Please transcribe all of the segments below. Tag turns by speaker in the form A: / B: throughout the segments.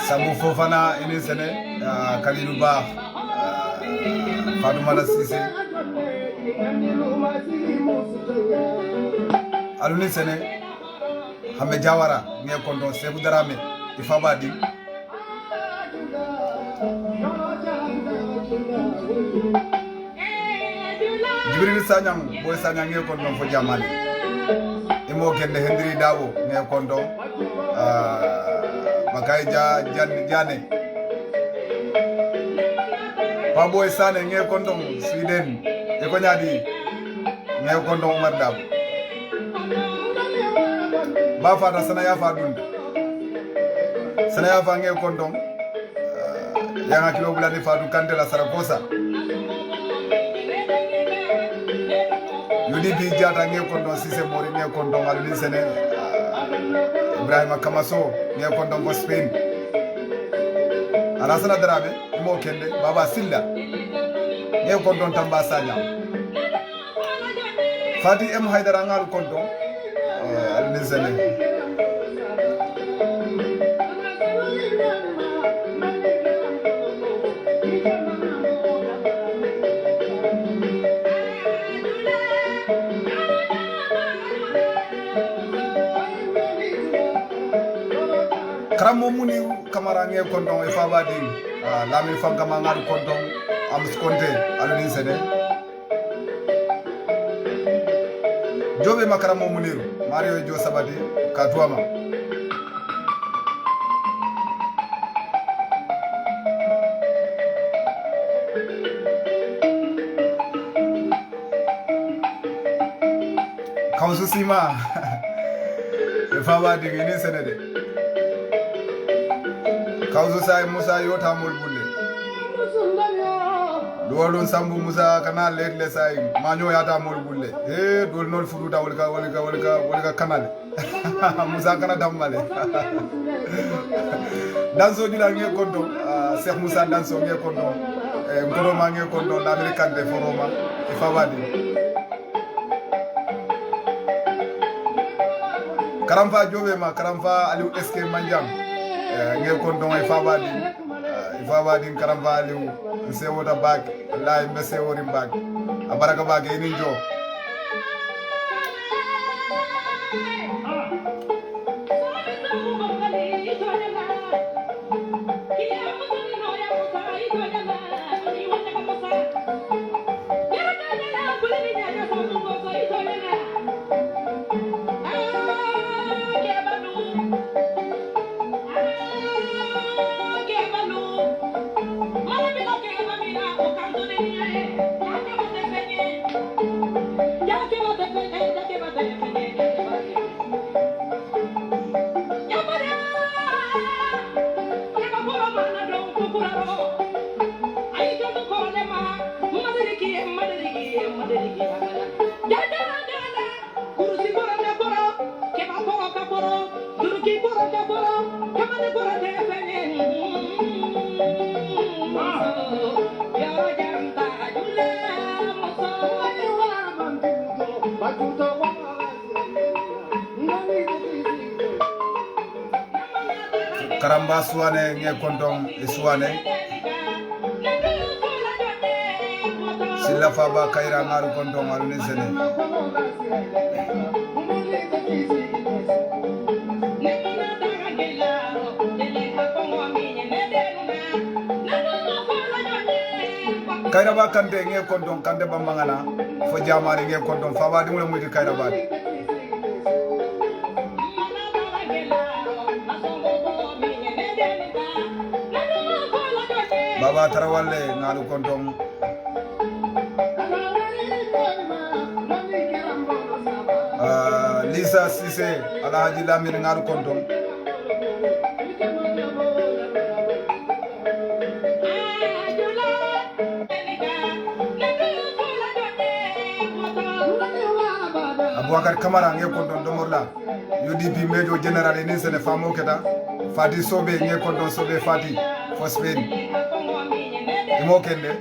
A: Samu Fofana ini sene Khalilou Ba Fatoumata Cissé aluni sene Hambe Diawara nge kondo Sebou Darame Ifabadi Jibril Sanyang Boy Sanyang nge kondo fo jamali imo kende Hendri Dawo nge kondo Makai Jane Paboy Sane nge kondo Sweden eko nyadi nge kondo Umar Dabo ba fata sana ya fa dunda sana ya fa nge kondo yanga kilo bulani fa du Kandela Saragossa UDP jata nge kondo Cissé Mori nge kondo aluni sene Ibrahima Kamaso nge kondo ko Spain Alassana Dramé mo kende Baba Silla nge kondo Tamba Sagna Fati M Haidara ngal kondo aluni sene Karamo muni kamara nge kondo e Fabadi lami fangama ngal kondo am skonte aluni sene jobe makaramo muniru Mario Jo Sabati Katuama Kausu Sima e Fabadi ini sene de Kausu Sai Musa Yota Mulbule Dolo Sambu Musa kana le sai manyo yata Mulbule dol nol furuta wolka kanale Musa kana damale Danso dila nge kondo Cheikh Musa Danso nge kondo Ngoroma nge kondo l'American de Foroma e Fabadi Karamfa Jovema Karamfa Aliou Eske Manjang nge kondo e Fabadi Karamfa Aliou Sewota bag wallahi mbese wori bag abaraka bag ini jo Karamba Suane nge kondo Suane Silla Faba Kaira ngaru kondo aluni sene Kaira ba kante nge kondo kante bambangana fo jamari nge kondo Fabadi mule muti Kaira ba Baba Tarawale ngalu kontong Lisa Cissé Alhaji Lamine ngalu kontong Aboubacar Kamara nge kontong Domorla UDP Major General ni sene famo keta Fati Sobe nge kontong Sobe Fati Fosfin imo kende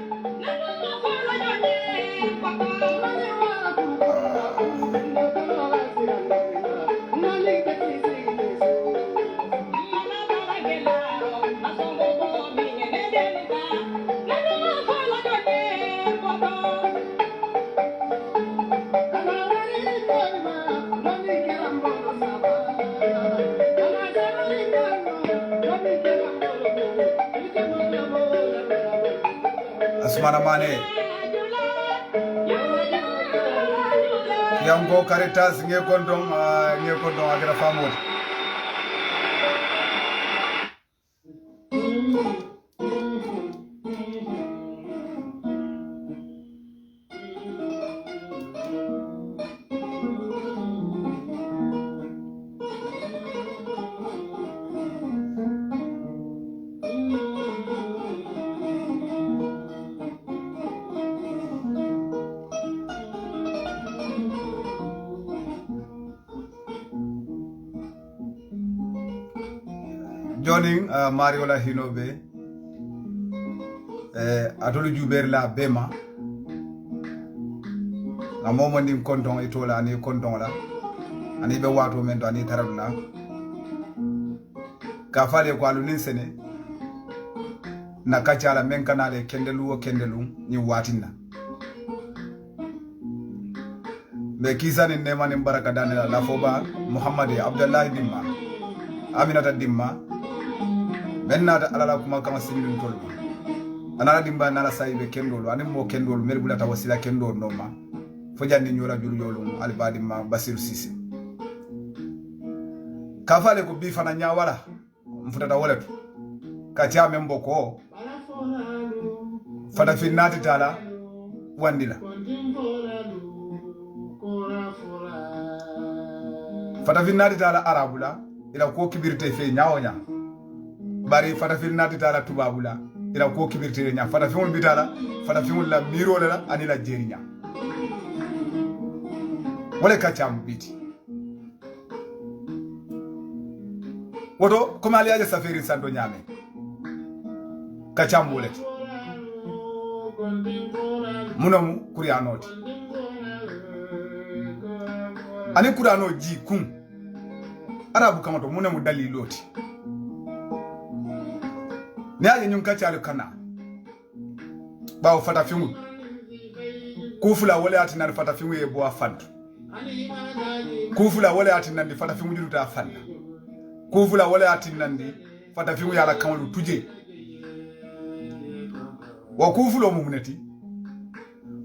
A: Usmana Mane Yango Caritas nge kondong agra famod joining Mario la Hinobe atolu juber la bema la momo ndim konton itola ani konton la ani be wato men to ani tarabla ka fale ko alu nin sene na kachala men kanale kendelu ni watinna be kisani nemani baraka danela la foba Muhammad Abdullah Dimma Aminata Dimma benna da alala kuma kama sindin tolbu anala dimba nala saibe kendolo anim mo kendolo merbula ta wasila kendo noma fo jandi nyora julu yolu albadi ma Basiru Sise kafale ko bi fana nyawala mfutata waletu katia memboko fada finnati tala wandila fada finnati tala arabula ila ko kibirte fe nyawonya bari fata fil nati tala tubabula ila ko kibirtere nya fata fimul bitala fata fimul la miro la ani la jerinya wala ka cham biti woto comme ali aje safari sando nyame ka cham wolet munamu kurianoti ani kurano ji kun arabu kamato munamu daliloti ne aje nyum kachalu kana bawo fata fingu kufula wala atina fata fingu e bo afantu kufula wala atina ndi fata fingu juruta afanda kufula wala atina ndi fata fingu yala kamalu tuje wa kufulo mumuneti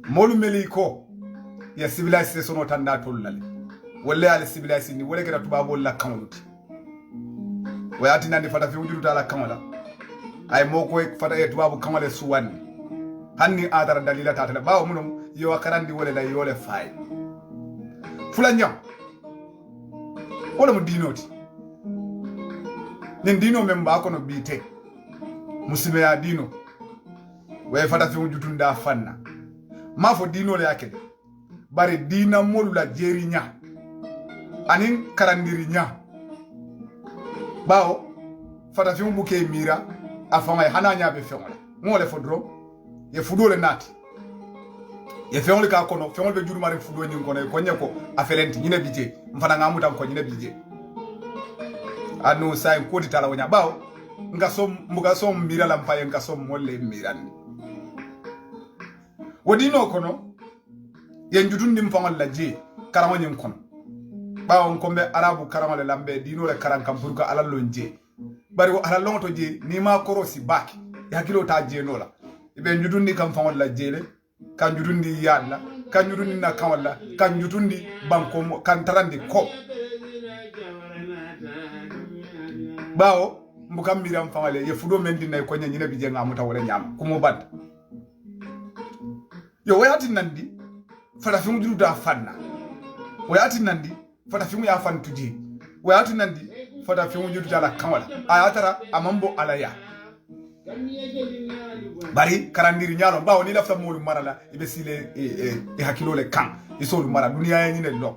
A: molu meliko ya civilization otanda tollale wala al civilization ni wala kera tubabo la kamaluti wa atina ndi fata fingu juruta la kamala ay moko fata e tubabu kamale suwani hanni adara dalila tatala bawo munum yo akarandi wala la yole fay fulanya wala mu dinoti nin dino memba ko no bite musibe ya dino way fata fi wujutunda fanna mafo dino le yakede bare dina molu la jerinya anin karandirinya bawo fata fi mbuke mira afama hananya be fengola ngole fodro ye fudole nati ye fengola ka kono fengola be juru mari fudo nyi kono ko nyeko afelenti nyine bije mfana ngamuta ko nyine bije anu sai ko ditala wonya bawo mbuga som mira la mpaye ngasom molle mirani wodino kono ye njutundi mfangola la je karamo nyi kono bawo nkombe arabu karamo le lambe dino le karanka burka alalo nje bari ala lonto je ni ma korosi baki yakilo ta je nola ibe njutundi kam fawon la jele kan njutundi yalla kan njutundi na kawalla kan njutundi banko kan tarandi ko bawo mbukam miram fawale ye fudo mendi nay ko nyina bi je ngamuta wala nyam kumo bad yo wayati nandi fata fi mujudu da fanna wayati nandi fata fi mu ya fan tuji wayati nandi fata fi mujudu da kawala ayatara amambo alaya bari karandiri nyalo bawo ni lafta molu marala ibe sile e hakilo le kan isolu mara dunia yenyi ne lo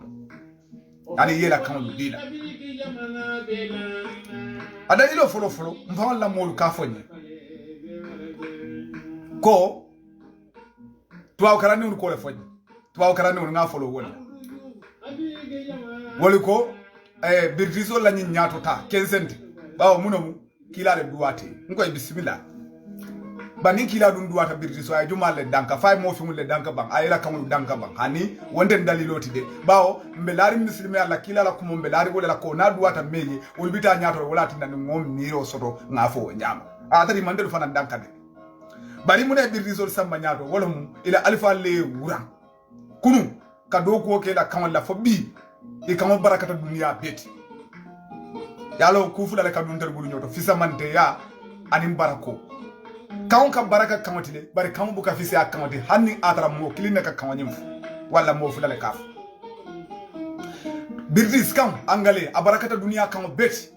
A: ani yela kan dila ada ilo folo mfawal la molu ka fonye ko tuwa karani un ko le fonye tuwa karani un nga folo wala ko birdiso la nyi nyato ta 15 bawo munomu kila le duwate ngoy bismillah bani kila dun duwata birdiso ay jumal le danka fay mo fi mul le danka bang ayela kamul danka bang hani wonde daliloti de bawo mbelari muslimi alla kila la kumo mbelari wala la ko na duwata meye ulbita nyato wala tinda ngom niro soto ngafo nyama atari mandelu fana danka de bari mune bir risol samba nyaato wala mu ila alfa le wuran kunu ka do ko ke la kan la fo bi e kan barakata dunya beti yalo ku fu la ka dun der bulu nyoto fisa mante ya anim barako kan ka baraka kamotile bari kan bu ka fisa kamoti hanni atara mo kiline ka kawanyim wala mo fu la kaf birdis kan angale abarakata dunya kan beti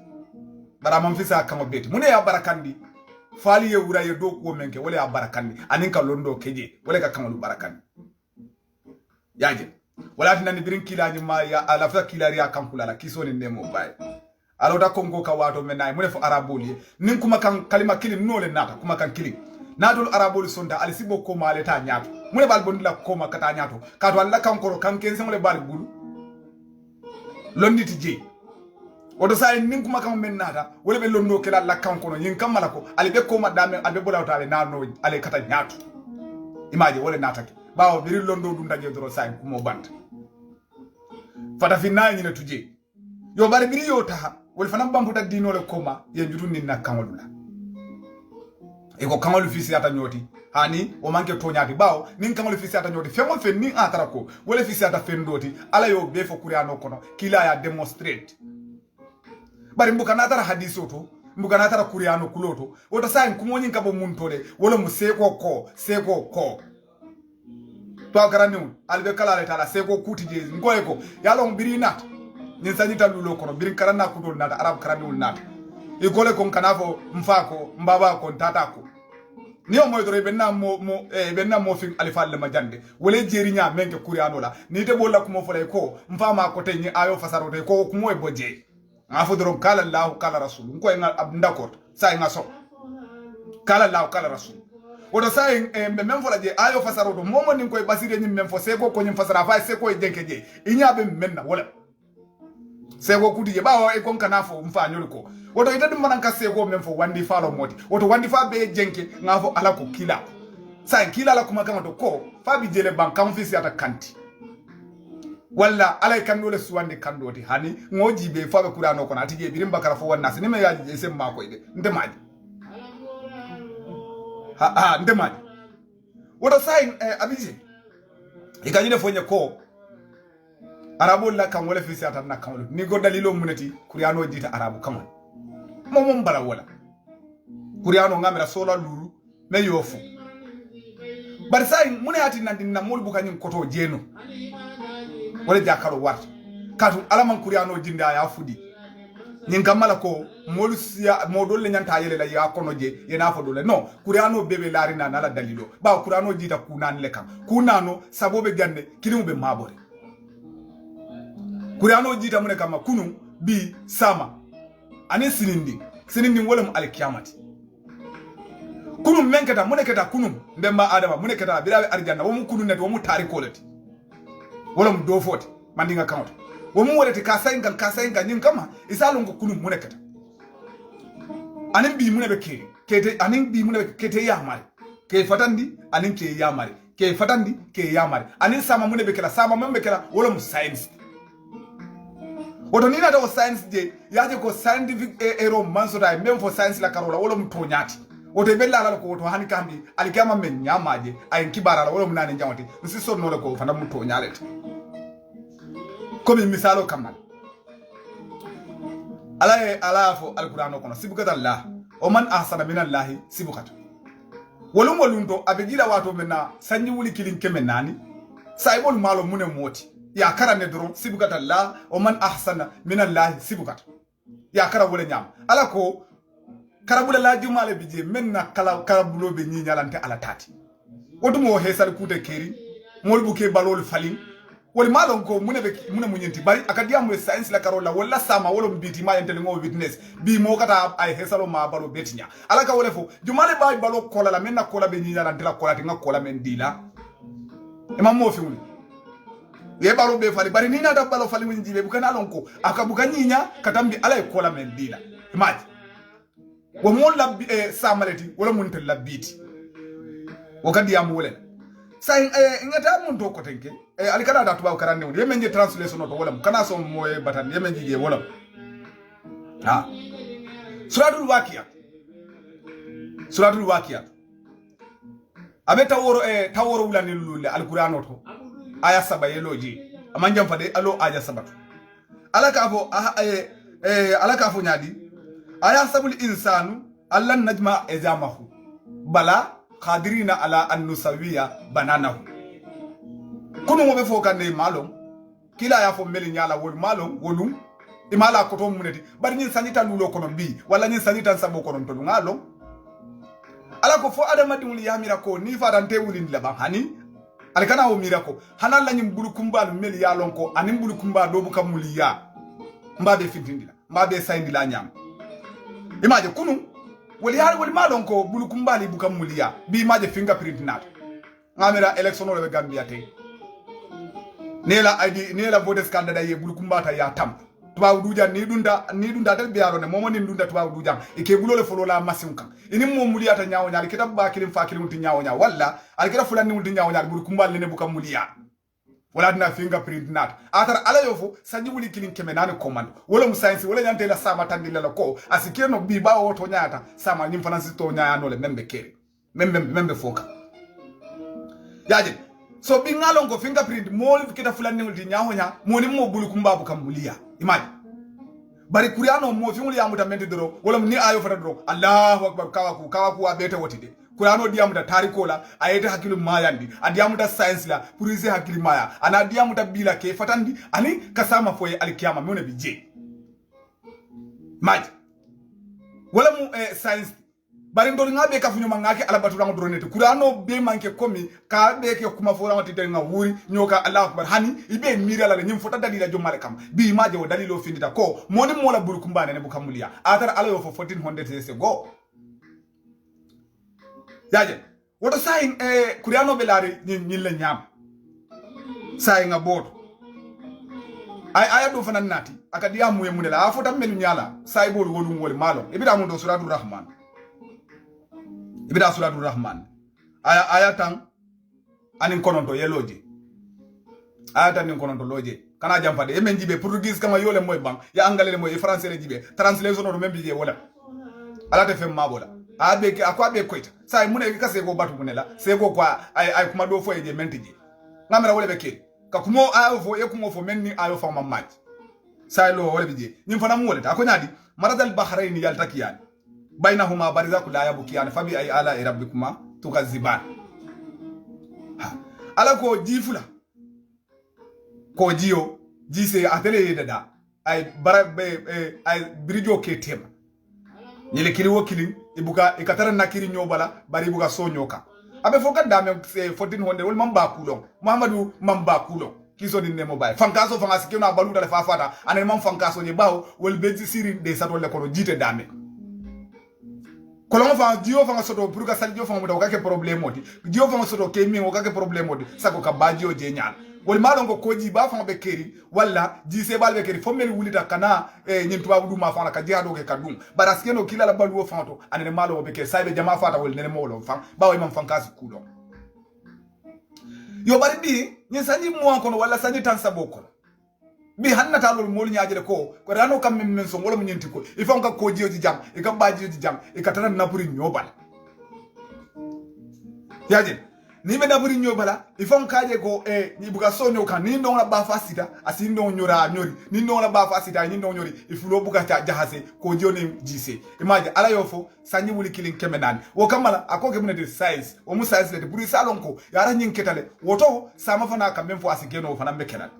A: bara man fisa kan beti mune ya barakandi fali ye wura ye do ko menke wala ya barakandi anin ka londo keje wala ka kamalu barakandi yaje wala tinani birin kilani ma ya alafa kilari ya kankula la kisoni nemo bay aloda kongo ka wato menay mune fo araboli nin kuma kan kalima kilim nole nata kuma kan kilim nadul araboli sonda ali sibo ko male ta nyaato mune bal bondila ko makata nyaato kato alla kankoro kan ken semole bal bulu londiti je odo say nin kuma kan men nata wala be londo kala la kankono yin kamala ko ali be ko madame albe bolawta ale nano ale kata nyaato imaje wala natake bawo biri londo dum daje doro say kumo bant fata finna nyina tuje yo bari biri yo taha wol fanam bambuta dino le koma ye jutu ni na kanolula e ko kanolu fisi ata nyoti hani o manke to nyaati bawo nin kanolu fisi ata nyoti femo fe ni atara ko wala fisi ata fendoti ala yo be fo kuriano kono kila ya demonstrate bari mbuka natara hadiso to mbuka natara kuriano kuloto wota say kumonyin kabo muntole wala mu seko ko to akarani albe kala le tala seko kutije ngoy ko yalo mbiri nat ni sanita lulo kono birin karana kudol nata arab karani nat e gole kon kanafo mfako mbaba kon tatako ni o moy dore benna mo fi alifa le majande wole jerinya menke kuriano la ni te bolla ko mo fole ko mfama ko te ni ayo fasaro te ko mo e boje afo doro kala allah kala rasul ko en abndakot say nga so kala allah kala rasul odo say men fola je ayo fasaro do momo ni ko basire ni men fo seko ko ni fasara fa seko e jenke je inya be menna wala seko kudi je bawo e kon kanafo mfa nyol ko woto ita dum manan ka seko men fo wandi falo moti woto wandi fa be jenke ngafo ala ko kila say kila la kuma kama to ko fa bi jele ban kam fisi ata kanti walla alay kandole suwande kandoti hani ngoji be fa be kurano ko na tije birim bakara fo wonna ni me yaji sem mako ide ndemaji ndemaji woto say abiji ikanyine fonye ko arabo la kan wala fisi ata na kan ni go dalilo munati kurano jita arabu kan momom bala wala kurano ngamira sola luru me yofu bar say munati nan din na mol bu kanyum koto jeno wala jakaro war katu alaman kurano jinda ya fudi nyin kamala ko molusia modol le nyanta yele la ya kono je yena fo dole no kurano bebe larina nala dalilo ba kurano jita kunan le kan kunano sabobe gande kilimu be mabore kurano jita mune kama kunu bi sama ane sinindi wala mu alkiyamati kunu menketa mune keta kunu ndemba adama mune keta birabe arjanna wo mu kunu net wo mu tarikolati wala mu dofoti mandinga count wo mu wolati kasainga nyin kama isalongo kunu mune keta anin bi mune be kete anin bi mune be kete ya mari ke fatandi anin ke ya mari ke fatandi ke ya mari anin sama mune be kala sama membe kala wala mu science woto nina da science je yaje ko scientific error manso dai même for science la karola wala mu tonyati woto be la ko woto hani kambi alikama men nyamaje ay kibara la wala mu nane jamati nsi sonno le ko fana mu tonyalete comme misalo kamal alafo alqur'ano kono sibukata allah o man ahsana min allah sibukata wolum wolunto abejira wato menna sanyi wuli kilin kemenani saibol malo mune moti ya karane doro sibukata allah o man ahsana min allah sibukata ya kara wala nyam ala ko karabula la jumale bije menna kala karabulo be nyi nyalante ala tati wodumo hesal kude keri molbu ke balol falin wol malon ko mune munyenti bari akadia mu science la karola wala sama wala mbiti ma yentele ngo witness bi mo kata ay hesalo ma balo betinya alaka wole fo jumale bay balo kola la menna kola be nyinya la kola tinga kola men dila imam mo fi woni ye balo be fali bari nina da balo fali woni jibe bukana lon ko akabuka nyinya katambi alay kola men dila imaji wo mo labbi samaleti wala muntel labbiti wakadi am wole say ngata mun to ko tenke alikala da tuba karande woni yemenje translation to wala kana so moye batan yemenje je wala suratul waqiya abe taworo wulani lulle alqur'ano to aya saba yeloji amanjam fade alo aya sabatu ala ka fo nyadi aya sabul insanu allan najma ezamahu bala qadirina ala an nusawiya bananahu kunu mo be fo kande malom kila ya fo meli nyala wol malom wolum imala ko to muneti bari nyin sanita lulo kono bi wala nyin sanita sabo kono to ngalo ala ko fo adama dum li yamira ko ni fatante wulin la ban hani alkana o mira ko hanan la nyim bulu kumba meli ya lon ko anim bulu kumba do bu kamuli ya mbabe fitindila mbabe sayndila nyam imaje kunu wali malon ko bulu kumba li bu kamuli ya bi imaje fingerprint nat ngamira election o be Gambia te nela vote scandale ye bulu kumba ta ya tam tubaw duja ni dunda del biaro ne momo ni dunda tubaw duja e ke bulole folo la masim kan ini mo muliya ta nyaawo nyaali kitab ba kilim fa kilim ti nyaawo nyaa walla al kira fulani wulti nyaawo nyaa bul kumbal ne buka muliya wala dina fingerprint nat atar ala yofu sanji wuli kilin keme nani command wala musainsi wala nyante la sama tandila la ko asikeno bi ba woto nyaata sama nyim fanansi to nyaa no le membe kere membe foka yaje so bi ngalon ko fingerprint mo kita fulani wulti nyaawo nyaa mo ni mo bul kumba buka muliya imani bari kuriano mo fi ngul yamuta mente doro wala ni ayo fata doro Allahu akbar kawaku abete wotide kuriano diamuta tarikola ayete hakilu mayandi adiamuta science la purize hakili maya ana diamuta bila ke fatandi ani kasama foye alkiyama mone bije maji wala mu science bari ndol ngabe ka funyo mangake alabatu rango dronete kuriano be manke komi ka be ke kuma fora wati denga wuri nyoka Allahu akbar hani ibe mira la nyim fota dalila jomale kam bi maje o dalilo findita ko moni mola buru kumbane ne bukamulia atara ala yo for 1400 years ago yaje woto sayin kuriano belari nyin la nyam sayin abot aya do fanan nati akadiya muye munela afota melu nyala say bol wolum wol malo ibida mun do suratul rahman ibida suratul rahman aya tan anin kononto yeloje aya tan nin kononto loje kana jamfade e men jibe portugais kama yole moy bang ya angale moy français le jibe translation no membi je wala ala te fem mabola abe ke akwa be koita sai mune ka se go batu munela se go kwa ay kuma do fo e je mentiji ngamera wole be ke ka kumo ayo fo e kumo fo menni ayo fo mamaj sai lo wole bije nim fana mu wole ta ko nyadi maradal bahrain yaltakiyan bainahuma barizaku la yabukiyan fabi ay ala rabbikuma tukaziban ala ko jifula ko jiyo jise atele dada ay barabe ay birijo ke tema nyele kili wokili ibuka ikatara nakiri nyobala bari ibuka so nyoka abe foka dame 1400 wol mamba kulon muhammadu mamba kulon kiso ni nemo bay fankaso fangasi kena baluta le fafata ane mam fankaso nye bawo wol beji siri de sato le kono jite dame kolon fa dio fa soto pour ka sal dio fa mo do ka ke problème modi dio fa soto ke mi o ka ke problème modi sako ka badio je nyal wol malongo koji ba fa be keri walla jise balbe keri fo mel wulita kana nyin tuba du ma fa ka jihado ke kadum baraskeno kila la balu o fanto ane malo be ke saybe jama fata wol nene molo fa ba way mam fankasi kudo yo bari bi nyin sanji mo kono walla sanji tan saboko bi hanna talol mol nyaajere ko rano kam men so wala nyenti ko il faut ka ko jioji jam e ka baaji jam e ka tan napuri nyobal yaje ni be napuri nyobala il faut ka je ko ni buka sonyo kan ni ndon la ba fasita asi ndon nyora nyori ni ndon la ba fasita ni ndon nyori il faut buka ta jahase ko joni jise imaje ala yofo sanyi wuli kilin kemenani wo kamala akoke mun de size o mu size le buri salon ko yara nyin ketale woto sama fana kam men fo asigeno fana mekelal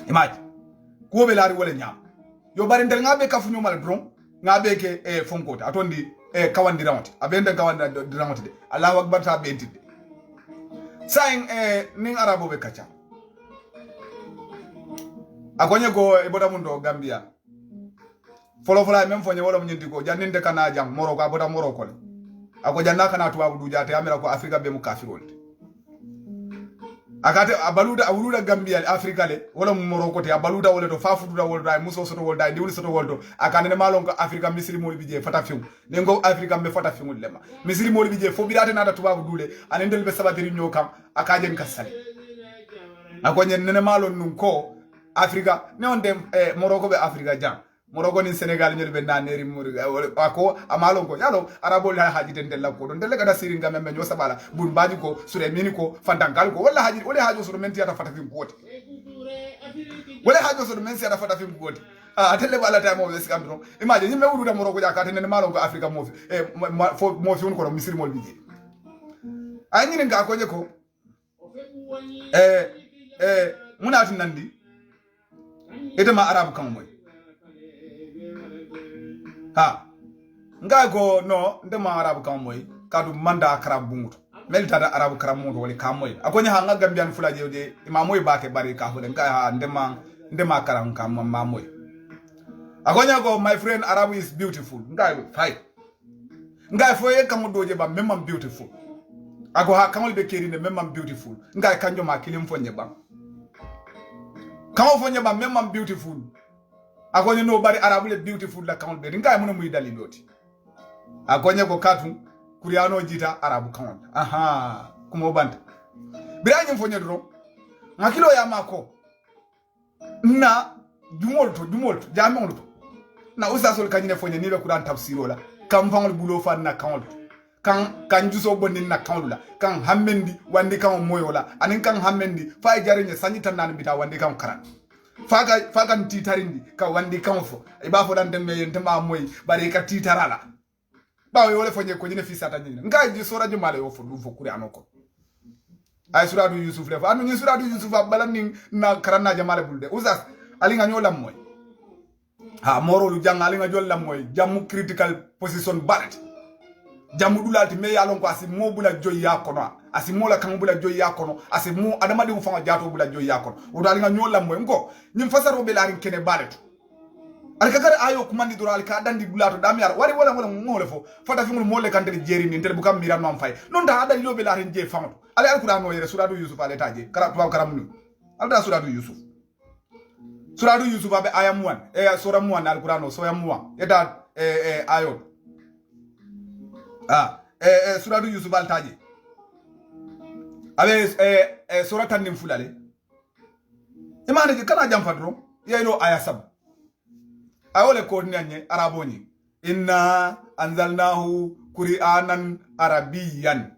A: image ko be lari wala nyam yo bari ndel ngabe kafu nyumal dron ngabe ke fonkota atondi kawandi rawati abende kawandi rawati de Allahu akbar ta bentide sain ning arabo be kacha akonye go e boda mundo Gambia folo même fonye wala munyindi ko janninde kana jam moroko aboda moroko le ako janna kana tuwa du jate amira ko Afrika be mu kafirol akate abuluda Gambia Afrika le wala moroko te abaluda wala to fafuda wala dai muso soto wala dai diwli soto wala akane malon ko Afrika misri mo bije fata fiu nengo Afrika me fata fiu lema misri mo bije fo bidate nada tuba dule anendel be sabatiri nyokam akaje nkasale akonye nene malon nun ko Afrika ne on dem moroko be Afrika jam Morocco ni Senegal nyel be naneri muri ako amalo ko yalo arabo la haji den della ko don delle kada siringa memme nyo sabala bun baji ko sure mini ko fandangal ko wala haji suru menti ata fata fim gote wala haji suru menti ata fata fim gote atelle bala tay mo wes kandro imagine nyimbe wudu da Morocco jakata nen malo ko Africa mo mo fi ko misiri mo biji ay nyine nga ko nyeko munati nandi etama arab kan moy ha nga go no ndema arab kan moy kadu manda karab bunguto melta da arab karab muto wali kan moy akonya ha nga gambian fulaje de imamoy bake bari ka hole nga ha ndema karam kan mamoy akonya go my friend arab is beautiful nga fine nga foye kan doje ba memam beautiful ako ha kan be kerine memam beautiful nga kanjo ma kilim fonye ba kan fonye ba memam beautiful akonye no bari arabule beautiful la kan be nga mun muy daliloti akonye ko katu kuriano jita arabu kan aha kumo banta biranyim fonye dro ngakilo ya mako na jumolto jamolto na usasol kanyine fonye ni be kuran tafsiro la kam fangol bulo fan na kan juso bonin na kan kan hammendi wandi kan moyola anin kan hammendi fa jarinya sanita nan bita wandi kan karan faga titarindi ka wandi kan fo e ba fo dan dembe yentama moy bare ka titarala bawo wole fonye ko nyine fisata nyine ngaji sora jumale yo fo du fo kuri anoko ay suradu yusuf le fa anu ni suradu yusuf balani na karana jamale bulde usas alinga nyolam moy ha morolu jang alinga jollam moy jamu critical position barat jamu dulati me yalon ko asimo bula joy yakono asimo la kan bula joy yakono asimo adama de fanga jato bula joy yakono o dali nga nyola moy ngo nyim fasaro be larin kene balet al kagare ayo kumandi dural ka dandi bulato dam yar wari wala ngole fo fata fingul mole kan de jeri ni tel bu kam miran mam fay non da adali lo be larin je fanto ale alquran no yere suratu yusuf ale taje kara tuba karam nu alda suratu yusuf abe ayam 1 sura 1 alquran no so yam 1 eta ayo suratu yusuf altaji abe suratan nim fulale imane je kana jam fadro yelo aya sab awole ko nyanye araboni inna anzalnahu qur'anan arabiyyan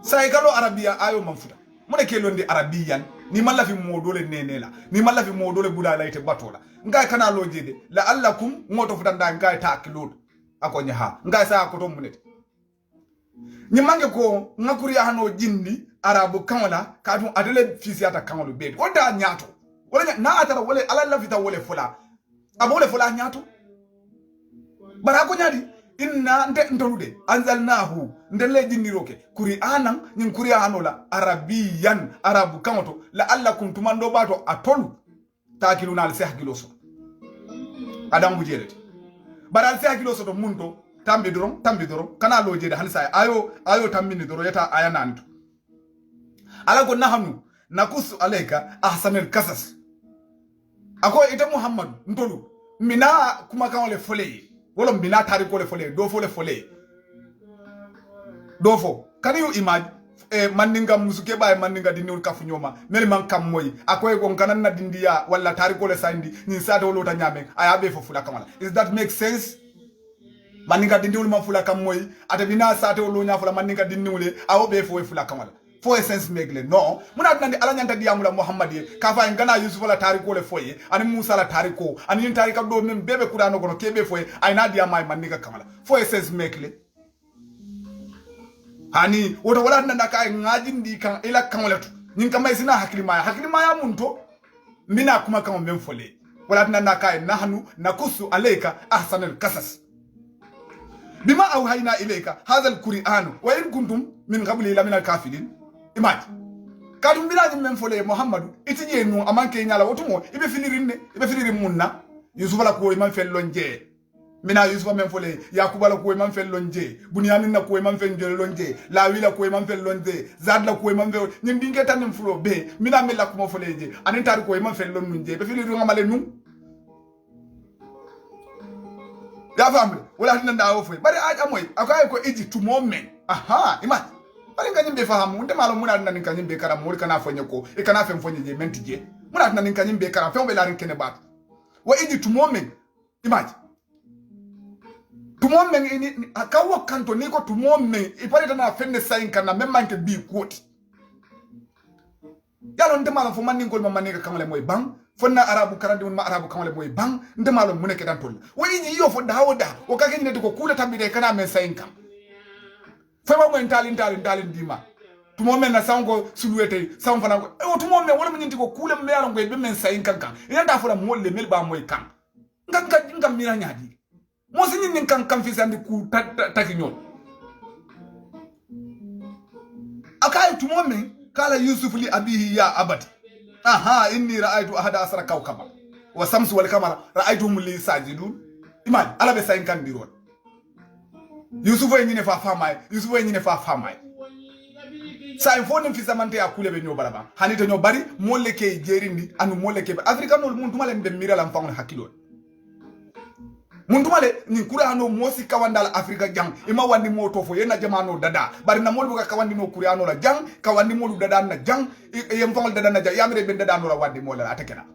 A: sai kalo arabiya ayo manfuta mune ke londe arabiyyan ni mallafi modole nenela ni mallafi modole budala ite batola ngai kana lojede la allakum ngoto futanda ngai takilud akonya ha ngai sa ko to munete ni mange ko ngakuri hano jinni arabu kanwala kadun adele fisiata kanwalo be o da nyato wala na atara wala ala la vita wala fula abole fula nyato bara ko nyadi inna nde ndolude anzalnahu ndele jinni roke kuri anan nyin kuri hano la arabiyan arabu kanwato la allakum tumando bato atolu takiluna al sahgiloso adam bujelete baral se hakilo soto munto tambi doron kana loje de halsa ayo tambini doro yeta aya nanto ala ko nahnu nakusu alayka ahsanul qasas ako ita muhammad ntolu mina kuma kan le fole wala mina tariko le fole do fole dofo can you imagine mandinga musuke bae mandinga dinul kafunyoma mel man kam moy akoy gon kanan na dindiya wala tariko le sandi ni sata wolo ta nyame ayabe fo fula kamala is that make sense mandinga dindiul ma fula kam moy atabina sata wolo nya fula mandinga dinule awobe fo fula kamala fo essence megle no muna nandi ala nyanta diyamula muhammadi ka fa ngana yusuf la tariko le foye ani musa la tariko ani tarika do men bebe kurano gono kebe foye ay na diyama mandinga kamala fo essence megle hani wota wala nanda kay ngajindi kan ila kanwaletu nyin kamay sina haklimaya munto mina kuma kan men fole wala nanda kay nahnu nakusu alayka ahsanal qasas bima awhayna ilayka hadha alquran wa in kuntum min qabli la min alkafirin imaj kadum binaji men fole muhammadu itije no amanke nyala wotumo ibe finirin munna yusuf la ko man fellonje mina yusufa men fole yakuba la ko man fel lonje bunyamin na ko man fel lonje lawi la ko man fel lonje zad la ko man fel nyim dinge tanim fulo be mina mel la ko mo fole je anin tar ko man fel lonje be fili ru ngamale num ya famle wala tin nda wo fo bari aja moy akay ko iji to moment aha ima bari nganyim be fahamu unde malo muna nan nganyim be karam mo kana fonye ko e kana fen fonye je menti je muna nan nganyim be karam fen be larin kene bat wa idi tumomen imagine tumomen ini akawo kanto niko tumomen ipare na fenne sain kana memma nke bi quote yalo ndemala fo manni ngol mamani ka kamale moy bang fonna arabu karande ma arabu kamale moy bang ndemalo muneke dan tol wa idi yo fo dawoda o ka kenni ko kula tambide kana men sain kam fema mo talin dima tumo men na sango suluete sam fana ko e tumo men wala minti ko kula me yalo ngoy be men sain kankan yanda fo la molle mel ba moy kan ngam mira nyaadi mo sini nin kan fi sandi ku takinyol akay tumo men kala yusuf li abihi ya abati aha inni ra'aytu ahada asra kawkaba wa samsu wal qamara ra'aytuhum li sajidun iman ala be sain kan diron yusuf e nyine fa famay sa il faut nem fisamante ya kule be nyobara ba hanite nyo bari molle ke jerindi anu molle ke afrika no mun tumale mbe mira lam fangol hakilo mun tumale ni kura hano mosi kawandal afrika jang ima wandi moto fo yena jamano dada bari na molbu ka kawandi no kuri ano la jang kawandi molu dada na jang yem fangol dada na jang yamre be dada no la wandi mola atakela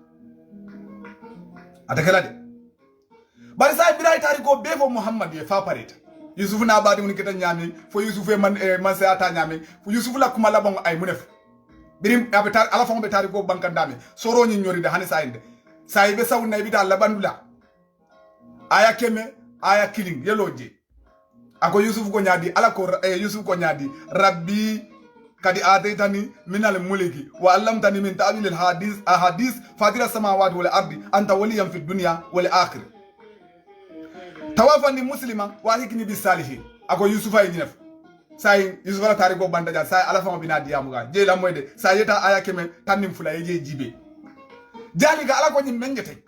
A: de bari sa biray tariko befo muhammad ye fa pareta yusuf na badi mun kita nyami fo yusuf man se ata nyami fo yusuf la kuma la bon ay munef birim abetar ala fon betari go bankandami soro nyi nyori de hanisa inde saybe sawna bita la bandula aya keme aya killing yeloje ako yusuf ko nyadi ala ko yusuf ko nyadi rabbi kadi ataitani minal mulki wa allamtani min ta'wil al ahadith fadira samawati wal ardi anta waliyan fid dunya wal akhirah tawafani muslima wa hikni bis salihin ako yusufa yinef say yusufa tari go bandaja say ala fama bina diamuga je la moyde say yeta aya kemen tanim fula yeje jibe jaliga ala ko nyim mengete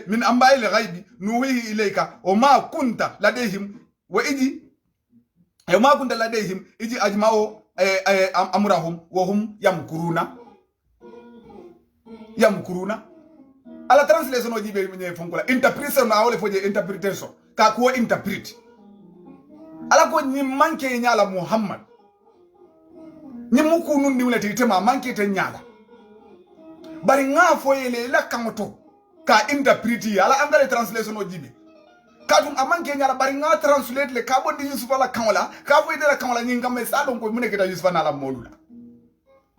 A: min ambayil ghaibi nuhihi ilayka wa ma kunta ladayhim wa iji ma kunta ladayhim iji ajma'u amrahum wa hum yamkuruna ala translation oji be nye fonkola interpretation na wole foje interpretation ka ko interpret ala ko ni manke nyala muhammad ni muku nun ni wulete tema manke te nyala bari nga foyele la kangoto ka interpret ala angale translation oji be kadum amanke nyala bari nga translate le ka bondi yusufa la kangola ka foyede la kangola ni ngam sa don ko muneke ta yusufa na la modula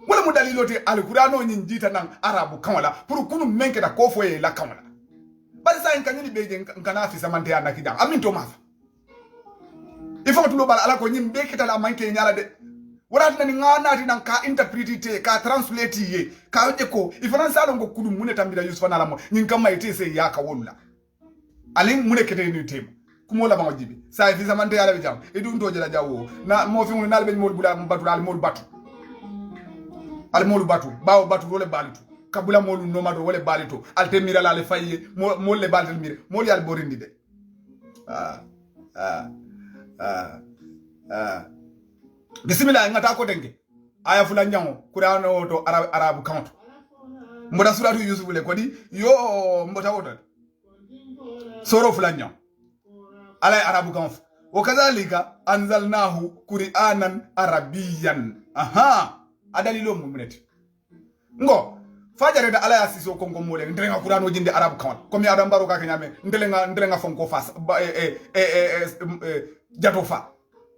A: wala mu dalilote alqur'ano nyin jita nan arabu kamala pour kunu menke da ko foye la kamala bari sa en kanyini beje kana fi samante ya nakida amin to mafa ifo to lo bal ala ko nyim be kitala manke nyala de wala tan ngana ti nan ka interpretite ka translate ye ka je ko ifo sa lo ngo kudu mune tambira yusufa na la mo nyin kam mayte se ya ka wonna alin mune kete ni tem kumo la bango jibi sa fi samante ya la jam e dum to jela jawo na mo fi mun nal be mol bula batu al mol batu al molu batu bawo batu wole balitu kabula molu nomado wole balito al temira la le faye mol le baltel mire mol yal borindi de bismillah ngata ko denge aya fula nyango kurano to arabu count mboda suratu yusuf le kodi yo mbota wodo soro fula nyango ala arabu count wakadhalika anzalnahu qur'anan arabiyan aha adalilo mumuneti ngo fajare da ala yasiso kongo mole ndrenga kurano jinde arab kan comme adam baro ka nyame ndrenga fonko fas jato fa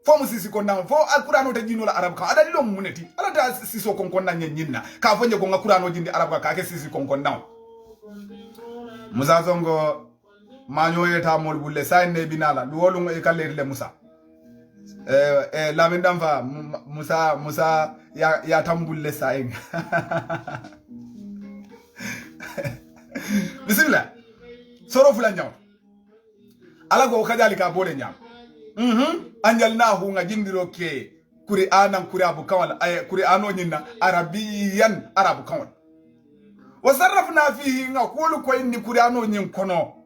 A: fo musisi ko nan fo alqurano ta jino la arab kan adalilo mumuneti ala da siso kongo nan nyinna ka fonje ko ngakurano jinde arab ka ke sisi kongo nan muzazongo manyo yeta mol bulle sayne binala duwolungo e kallerle musa lamin damfa musa ya tambulle saing bismillah soro fula nyaw ala go kadalika bole nyam anjalnahu ngajindiro ke qur'anan qurabu kawal ay qur'ano nyinna arabiyan arabu kawal wasarrafna fihi ngakulu ko inni qur'ano nyin kono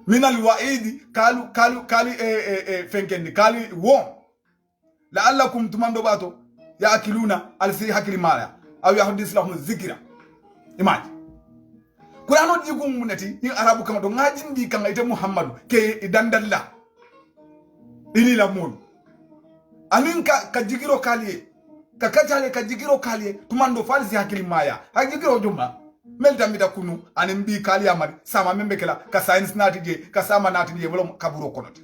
A: minal wa'idi kali fenkendi kali won la'allakum tumando bato ya'kuluna alsi hakili mala aw yahdis lahum zikra imaj qur'ano digum munati ni arabu kama do ngajindi kan ite muhammadu ke dandalla ini la mon anin ka jigiro kaliye ka kajale ka jigiro kaliye tumando falsi hakili maya ha jigiro jumba melta mita kunu anin bi kali amari sama membe kala ka science nati je ka sama nati je wala kaburo konoti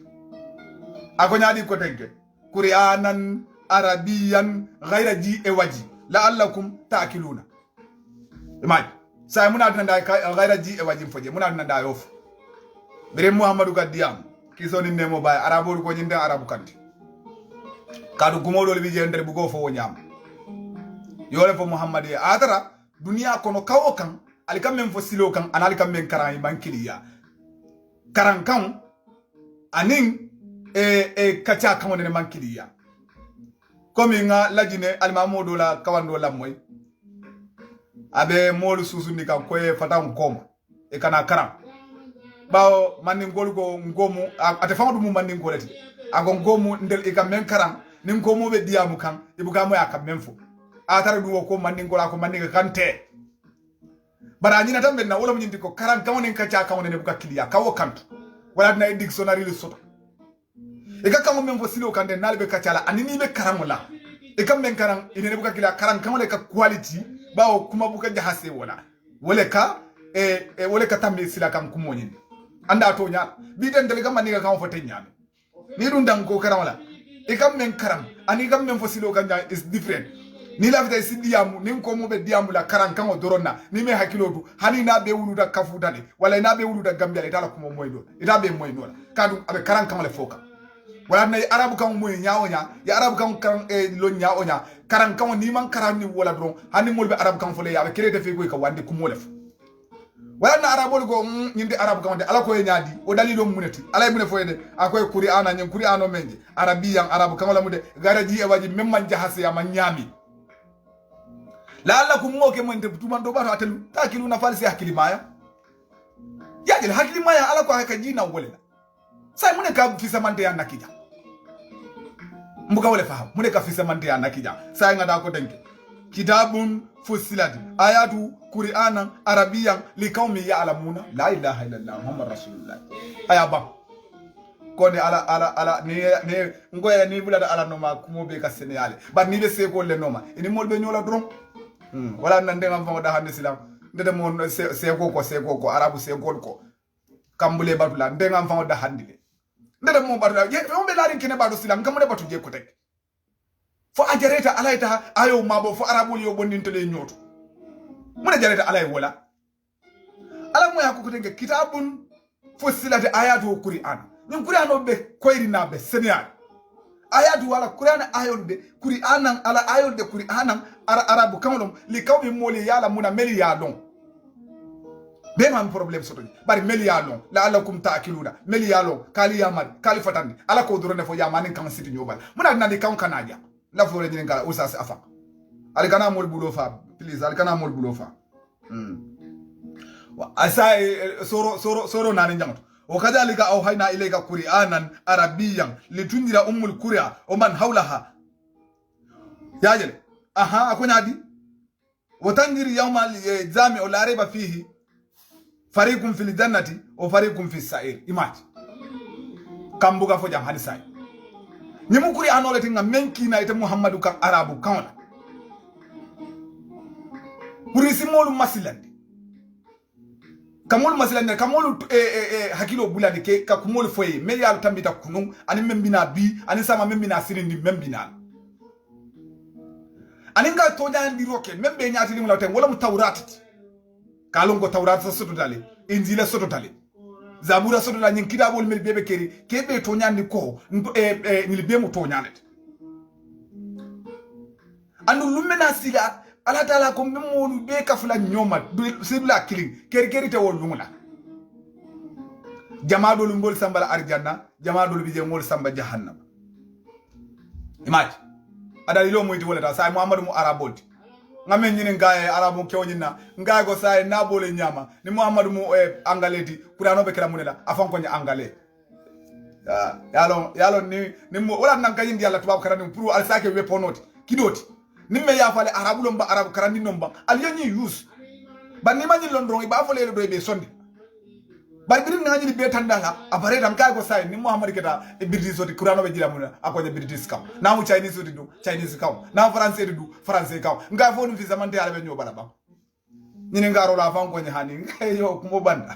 A: agonya di ko tenke qur'anan arabiyan ghayra ji e waji la'allakum ta'qiluna imani sai muna tanda ghayra ji e waji foje muna tanda yof bere muhammadu gadiyam kisoni nemo bay arabo ko nyinde arabu kanti kadu gumodol bi je ndere bu go fo wonyam yole fo muhammadi atara dunia kono kawo kan alikam men fo silo kan analikam men karan bankiliya karan kan anin kacha kan wonne mankiliya komi nga lajine almamodo la kawando la moy abe molu susuni kan koye fatan koma e kana karan bawo manin golgo ngomu ate fawdu mu manin golati ago ngomu ndel e kam men karan nin ko mo be diamu kan ibuga mo yakam men fo atara du ko manin gola ko manin kante bara nyina tambe na wala nyindi ko karan kawonen kacha kawonen buka kiliya kawo kantu wala na dictionary le soto e ka kawo men fo silo kande nalbe kacha la anini be karan wala e kam men karan ine buka kiliya karan kawole ka quality bawo kuma buka jahase wala ka wala ka tambe sila kan kumonyin anda to nya bi den dele kam maniga kan fo tenya ni dun dan ko karan wala e kam men karan ani kam men fo silo kanja is different ni la vita sidiamu ni ko mo be diamu la karan kan o doronna ni me hakilodu hani na be wulu da kafutale wala na be wulu da gambia itala ko mo moydo ita be moydo kadu abe karan kan le foka wala na arabu kan moy nyaawo nya ya arabu kan lo nyaawo nya karan kan ni man karan ni wala dron hani mo be arabu kan fole ya be kire fe ko wande ku mo lef wala na arabu go nyinde arabu kan de ala ko nyaadi o dalilo muneti ala mune foyede akoy qur'ana nyen qur'ano menje arabiyan arabu kan wala mude garaji e waji memman jahase ya man nyami la'allakum moke mwende tumando bato atelu takilu na falsi hakili maya yajil hakili maya ala kwa haka jina uwelela sai mune ka fisa mante ya nakija mbuka wale fahamu mune ka fisa mante ya nakija sai ngada ko denke kitabun fusilati ayatu qur'anan arabiyan liqaumin ya'lamuna la ilaha illallah muhammad rasulullah ayaba kone ala ni ngoya ni bulada ala noma kumo be ka seneyale ba ni be seko le noma ini molbe nyola dron wala nande ngam famo da hande silam ndede mon seko ko arabu seko ko kambule batula ndede ngam famo da hande ndede mo batula ye famo be larin kene batu silam kamune batu je ko tek fo ajareta alayta ayo mabo fo arabu yo bondintele nyoto mune jareta alay wala ala mo yakko tenge kitabun fusilati ayatu qur'an nin qur'ano be koyrina be senyal ayatu wala qur'an ayolde qur'anan ala ayolde qur'anan arabu kamolom li kawmi moli yala muna meli yalon be man problem soto bari meli yalon la alakum ta'kiluna meli yalon kali yamal kali fatandi ala ko dorone fo yamanin kan siti nyobal muna nandi kan kanaja la fo rejin kala usas afa al kana mol bulo fa please al kana mol bulo fa wa asai soro nani jangoto وكذلك أوحينا إليك قرآنا عربيا لتنذر أم القرى ومن حولها يا جل أكون عادي وتنذر يوم الجامع لا ريب فيه فريق في الجنة وفريق في السعير إيماج كم بقى فجأة هذا ساي نمو قرآن ولا تيجا من كينا يتم محمد كان عرب كون قريسمول مسلند kamol masilane kamol hakilo bulade ke ka kumol foye me ya tambita kunu ani membina bi ani sama membina sirindi membina ani nga to dan di roke membe nyaati lim lawten wala mu tawrat kalon ko tawrat soto dale injila soto dale zabura soto dale nyin kidabol mel bebe keri kebe to nyandi ko ngil be mu to nyanet andu lumena sila ala tala ko memolu be kafula nyoma sibla killing keri te wol lungula jamaadol ngol sambala arjanna jamaadol bije ngol samba jahannam imaj adali lo moyti wala ta say muhammadu mu arabolti ngamen nyine ngaye arabo kewnyina ngaye go say nabole nyama ni muhammadu mu angaleti kurano be kala munela afan ko nya angale yalo ni mo wala nan kayindi yalla tubab karani pour al sake we ponoti kidoti nimme ya fale arabu lomba arabu karandi nomba aliyanyi use banni manyi londron iba fole do be sondi bari birin ngani be tandanga apare tam kay go say ni muhammad keta e british soti kurano be jira muna akonya british kam na mu chinese soti du chinese kam na français du français kam nga fo nu fi zamante ala be nyobala ba ñini ngaro la fan ko ni hani yo kumo banda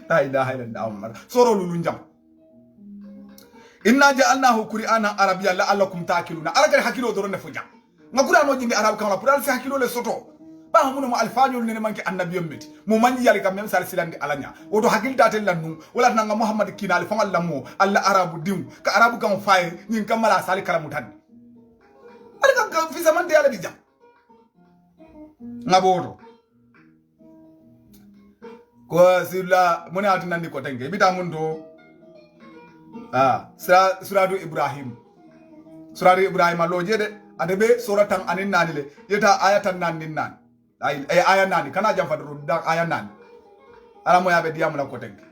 A: la ilaha illallah soro lulu njam inna ja'alnahu qur'anan arabiyyan la'allakum ta'qiluna alaka hakilo doron ne fuja nga qur'ano jindi arab kan la pour al hakilo le soto ba hamuno mo alfanyol ne manki annabiyum meti mo manji yali kam même sal silandi alanya woto hakil datel lannu wala nanga muhammad kinal fa Allah mo alla arabu dim ka arabu kan faye nyin kamala sal kalamu tan alaka fi zaman de ala bi jam ngaboto ko sila moni atinandi ko tenge bita mundo suratu ibrahim lo jede adebe suratan anin nanile yeta ayatan nanin nan ay aya nani kana jam fadru da aya nani ala mo yabe diam la ko tenge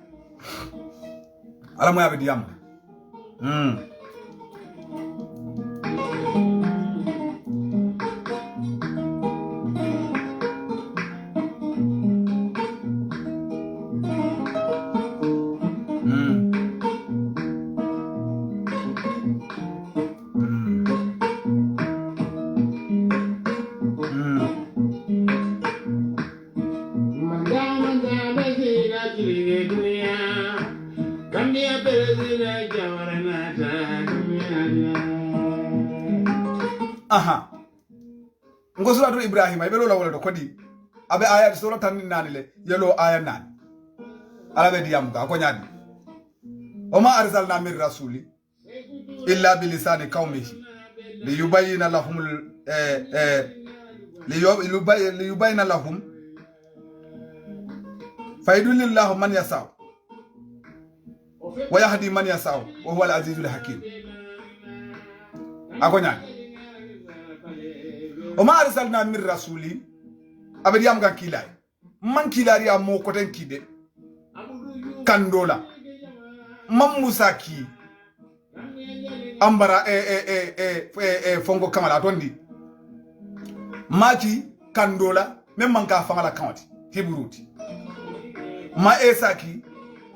A: ala mo yabe diam aha ngo suratu ibrahim ay belo la wala do kodi abe aya suratan nani le yelo aya nani ala be diam ga ko nyaadi o ma arsalna min rasuli illa bi lisani qaumihi li yubayyana lahum li yubayyana lahum faydulillahu man yasau wa yahdi man yasau wa huwa al-azizul hakim akonya o ma arsalna min rasuli abedi am ga kilay man kilari am mo koten kide kandola mam musaki ambara fongo kamala tondi maki kandola même man ka fangala kawti hebruti ma esaki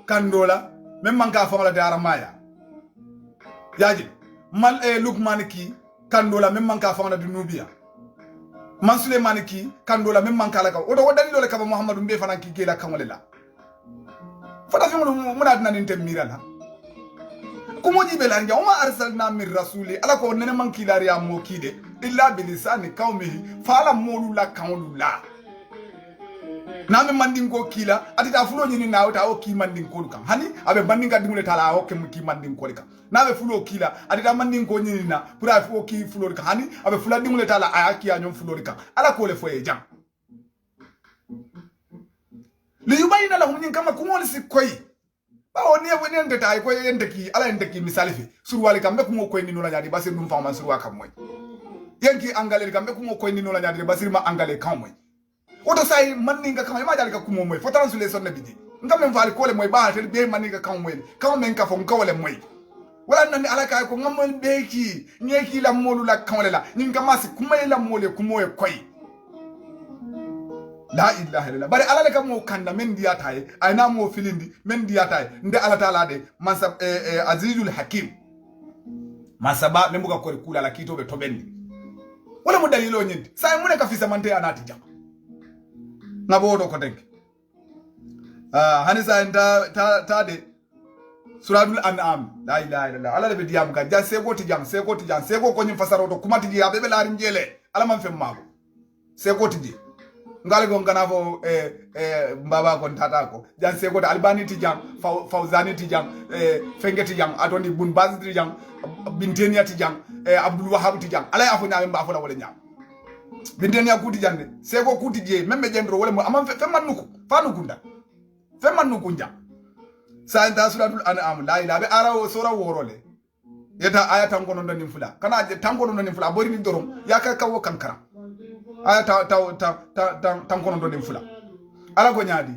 A: kandola même man ka fangala dara maya yaji mal lukman ki kandola même man ka fangala dunubia man suleiman ki kandola même man kala ka odo wadani dole ka muhammadu mbe fanan ki gela kamolela fata fi mun adna ninte mirala kumo jibe la nja uma arsalna min rasuli ala ko nene man kilari ya mo kide illa bilisani qaumihi fala molu la kaulula nami mandin ko kila atita fulo nyini na wata o ki mandin ko kan hani abe bandin ka dimule tala o ke ki mandin ko kan nabe fulo kila atita mandin ko nyini na pura fu ki fulo kan hani abe fula dimule tala ayaki ya nyom fulo kan ala ko le foye jam li yubayina lahum nyin kama kumol si koy ba o ne woni ndeta ay ko yendeki ala yendeki misali fi surwali kambe kumo koy ni no la nyadi basir dum fama surwa kam moy yenki angale kambe kumo koy ni no la nyadi basir ma angale kam moy oto say maninga kama ma jali ka kumo moy fo translation na bidi ngam men fali ko le moy ba tel be maninga kam moy kam men ka fo ngawle moy wala nan ala kay ko ngamol be ki nyeki la molu la kamle la nyin kama si kumay la mole kumo e koy la ilaha illallah bari ala le kam mo kanda men diata e ayna mo filindi men diata e nde ala taala de mansab azizul hakim masaba membuka ko kula la kito be tobendi wala mo dalilo nyindi say mu ne ka fisa mante anati jam nabodo ko denk hanisa ta de suratul an'am la ilaha illallah ala be diam ka ja sego ti jam sego ko nyim fasaro to kuma ti ya be laari njele ala man fem mako sego ti ji ngal go ngana fo mbaba ko tata ko jan sego albani ti jam fawzani ti jam fengeti jam atondi bun baz ti jam bintenia ti jam abdul wahab ti jam ala ya fo nyaame mba fo la wala nyaam bintenia kuti jande sego kuti je membe jendro wala mo amam femman nuku fa nukunda femman nukunja sa inta suratul an'am la ilaha be ara sura worole yeta aya tangono ndo nimfula kana je tangono ndo nimfula bori ni dorom yaka kawo kankara aya tangono ndo nimfula ala go nyaadi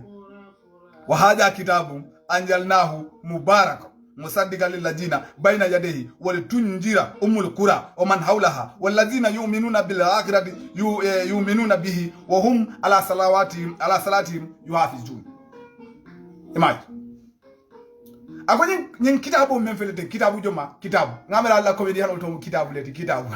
A: wa hada kitabu anjalnahu mubarak musaddiqan lil ladina bayna yadayhi wal tunjira umul qura wa man hawlaha wal ladina yu'minuna bil akhirati yu'minuna bihi wa hum ala salatihim yuhafizun imaj akonyin nyin kitabu men felete kitabu joma kitabu ngamela Allah ko be diano to kitabu leti kitabu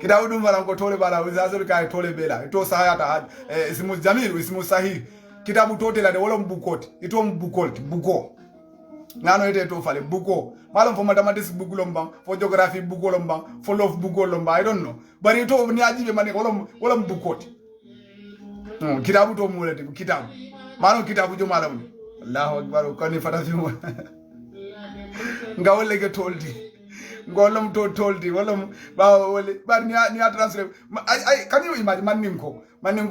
A: kitabu dum wala ko tole bala uzazul kay tole bela to sahayata ismu jamil ismu sahih kitabu tote la de wala mbukoti ito mbukoti buko ngano ite to fale buko malum for mathematics buku lomba for geography buku lomba for love buku lomba I don't know but ito ni ajibe mane wala mbukoti kitabu to mulati kitabu malum kitabu jo malam Allahu akbar ko ni fata fi mo ngawle ke toldi ngolom to toldi wala ba wala ba ni translate I can you imagine maninko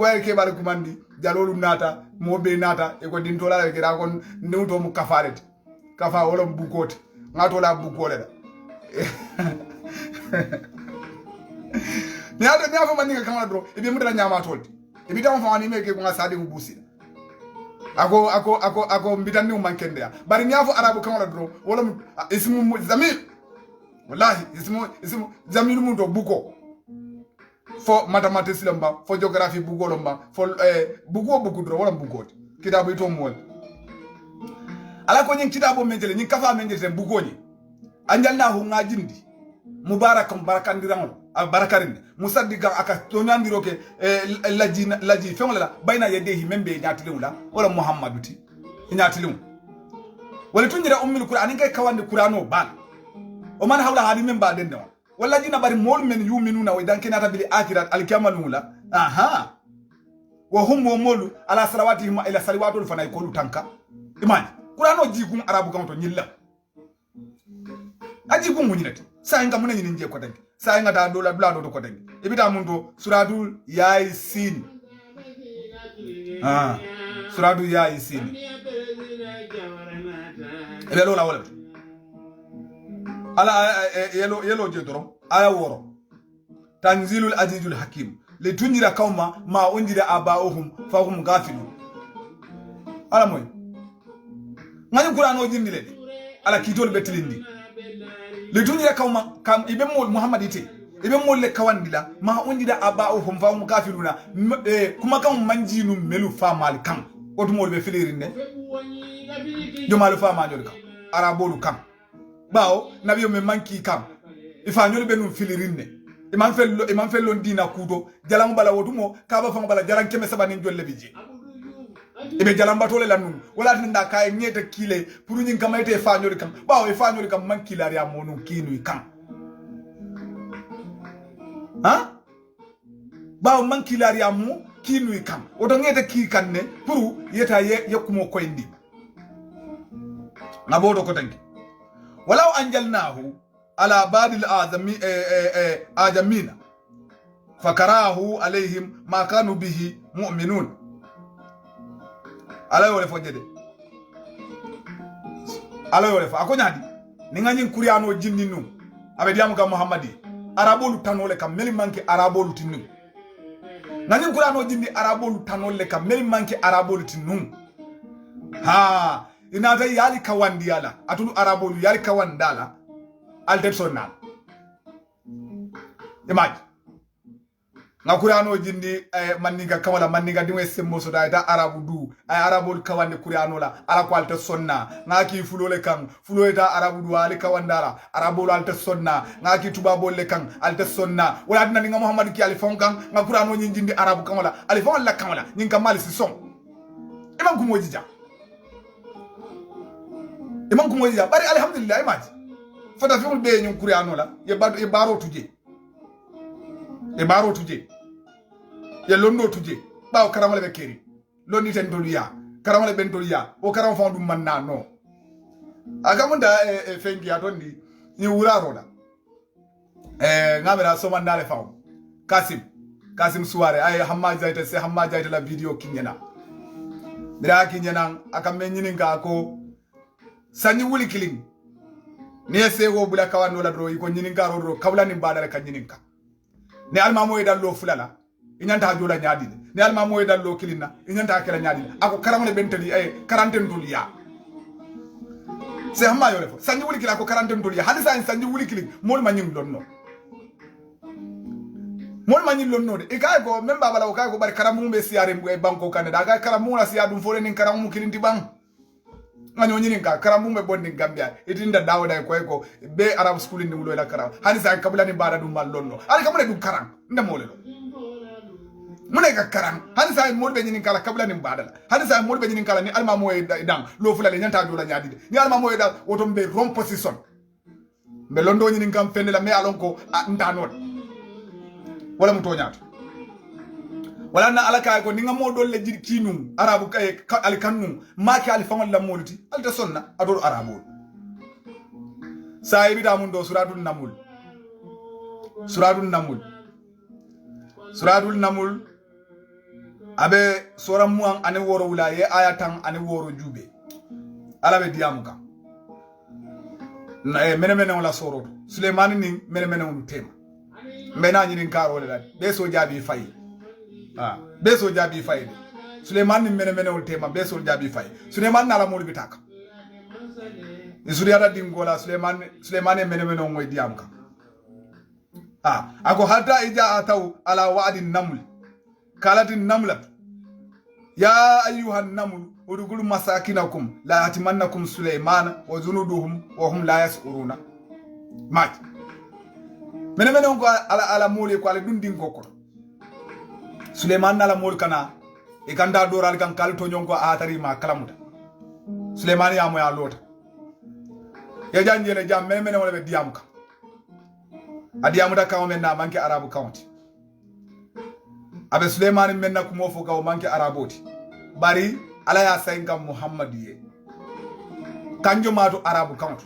A: yake bal kumandi jalolu nata mobe nata e ko din tola ke ra kon newto mu kafaret kafa wala bukoti ngato la bukole da ni afa maninga kama dro e bi mudra nyama toldi e bi tam fa ni meke ko ngasadi ubusi ako mbitandi umankende ya bari ni afa arabu kama dro wala ismu zamil wallahi ismu zamil mu do buko for mathematics lomba for geography buko lomba for buko dro wala bukoti kitabu ito mo ala ko nyin kitabu menjele nyin kafa menjele buko ni anjalna hu ngajindi mubarakam barakandirango barakarin musaddiqa aka tonandiro ke laji fengla bayna yadehi membe nyatilula wala muhammaduti nyatilum wala tunjira ummul qur'an ngay kawande qur'ano bal o man hawla hadi memba den dawa wala jina bari mol men yuminuna wa idan kinata bil akhirat al kamalula aha wa hum wa molu ala salawatihim ila salawatul fanay ko tanka imani qur'ano jigum arabu kam to nyilla aji gum munyinati sa nga munani nje ko tanki sa nga ta dola blado to ko tanki ibita munto suratul yasin suratul yasin ele lola wala ala yelo je doro aya woro tanzilul azizul hakim litunjira kauma ma unjira abaohum fahum gafilun ala moy ngani qur'ano jindile ala kitol betlindi litunjira kauma kam ibe mol muhammad ite ibe mol le kawandila ma unjira abaohum fahum gafiluna kuma kam manjinu melu famal kam otu mol be filirinne jomalu fama nyol kam arabolu kam bawo nabiyo me manki kam ifa nyol be num filirinne imam fello dina kudo jalam bala wotumo kaba fam bala jalan keme sabani jolle biji ibe jalam batole lanum wala tinda kay ngeta kile pour nyin kamayte fa nyol kam bawo e fa nyol kam manki la ya monu kinu kam bawo manki la ya mu kinu kam oto ngeta ki kanne pour yeta yekumo koyndi nabodo ko tanki walaw anjalnahu ala badil ajamina fakarahu alayhim ma kanu bihi mu'minun ala yole fojede ala yole fa akonyadi ninganyin kuriano jinninu abe diamu ka muhammadi arabolu tanole kam meli manki arabolu tinu nanyin kuriano jinni arabolu tanole kam meli manki arabolu tinu ha inata yali kawandi yala atulu arabolu yali kawandala altetson image ngakurano jindi manninga kawala manninga diwe sembo so da arabu du ay arabol kawande kurano la ala ko altetsonna ngaki fulole kan fuloeta arabu du ali kawandara arabol altetsonna ngaki tubabol le kan altetsonna wala dina nga muhammad ki ali fonkan ngakurano jindi arabu kawala ali fon la kawala nyinka mali si son imam ko mojija bari alhamdulillah image fata fi be nyum kurano la ye baro tuje ye londo tuje bawo karamale be keri lonni ten doliya karamale ben doliya o karam fa dum manna no agamunda fengi atondi ni wuraro da ngamera so mandale fa Kasim Suare ay hamma jaita la video kinyana dira kinyana akame nyininga ko sanyi wuli kiling ne sego bula kawano la dro iko nyininga ro kawla ni badala ka nyininga ne almamo e dallo fulala inyanta jola nyaadi ne almamo e dallo kilina inyanta kala nyaadi ako karamale bentali ay quarantaine duliya se hamma yo refo sanyi wuli kila ko quarantaine duliya hadisa en sanyi wuli kiling mol manyim lonno de e kay go memba bala o kay go bar karamu be siare e banko kanada kay karamu la siya dum fole nin karamu kilinti bang ngani onyini nka karambu me bondi Gambia itinda dawda ko be Arab school ni mulo la karam hani sa kabula ni bada dum mallonno ali kamune dum karam nda molelo mune ka karam hani sa modbe nyini kala kabula ni bada hani sa modbe nyini kala ni alma moy dam lo fulale nyanta do la nyaadi ni alma moy da woto be wrong position be londo nyini ngam fende la me alon ko ntanot wala muto nyaatu wala na alaka ko ninga modol le jid kinum arabu kay al kannum maki al fangol la moluti alta sonna ador arabu sa ibida mun do suratul namul abe sora muan ane woro wula ye ayatan ane woro jube ala be diamuka na mene wala soro Suleiman ni mene on tema mbena nyini karo le be so jabi fay be so jabi fay Suleiman ni mene on tema be so jabi fay Suleiman na la molu bitaka isuriata dingola Suleiman mene on moy diamuka ako hatta ija atau ala wa'din naml kalatin namlat ya ayyuhan naml udkhulu masakinakum la yatimannakum Suleiman wa junuduhum wa hum la yasuruna mat mene ko ala moli ko ala dundin ko Suleiman ala mol kana e kanda doral kan kalto nyonko atari ma kalamuta Suleiman ya mo ya lota ya janjele jam mene wala be diamka adiamuda kawo men na manke arabu county abe Suleiman men na kumo fo kawo manke araboti bari ala ya sayinga Muhammadiye kanjo mato arabu county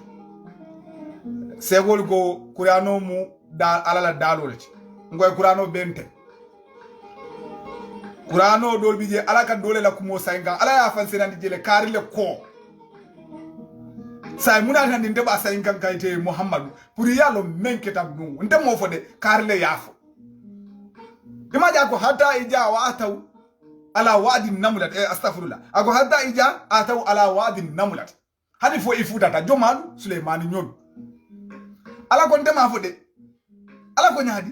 A: segol go kurano mu da alala dalolati ngoy kurano bente kurano dol bije alaka dole la kumo sayinga ala ya fansena jele karile ko say muna tan ndinde ba sayinga kayte Muhammadu pour yalo menketa dum nde mo fode karile yafo dima ja ko hatta ija wa ataw ala wadi namulat astaghfirullah ako hatta ija ataw ala wadi namulat hani fo ifutata jomalu Suleiman nyol ala ko ndema fode ala ko nyaadi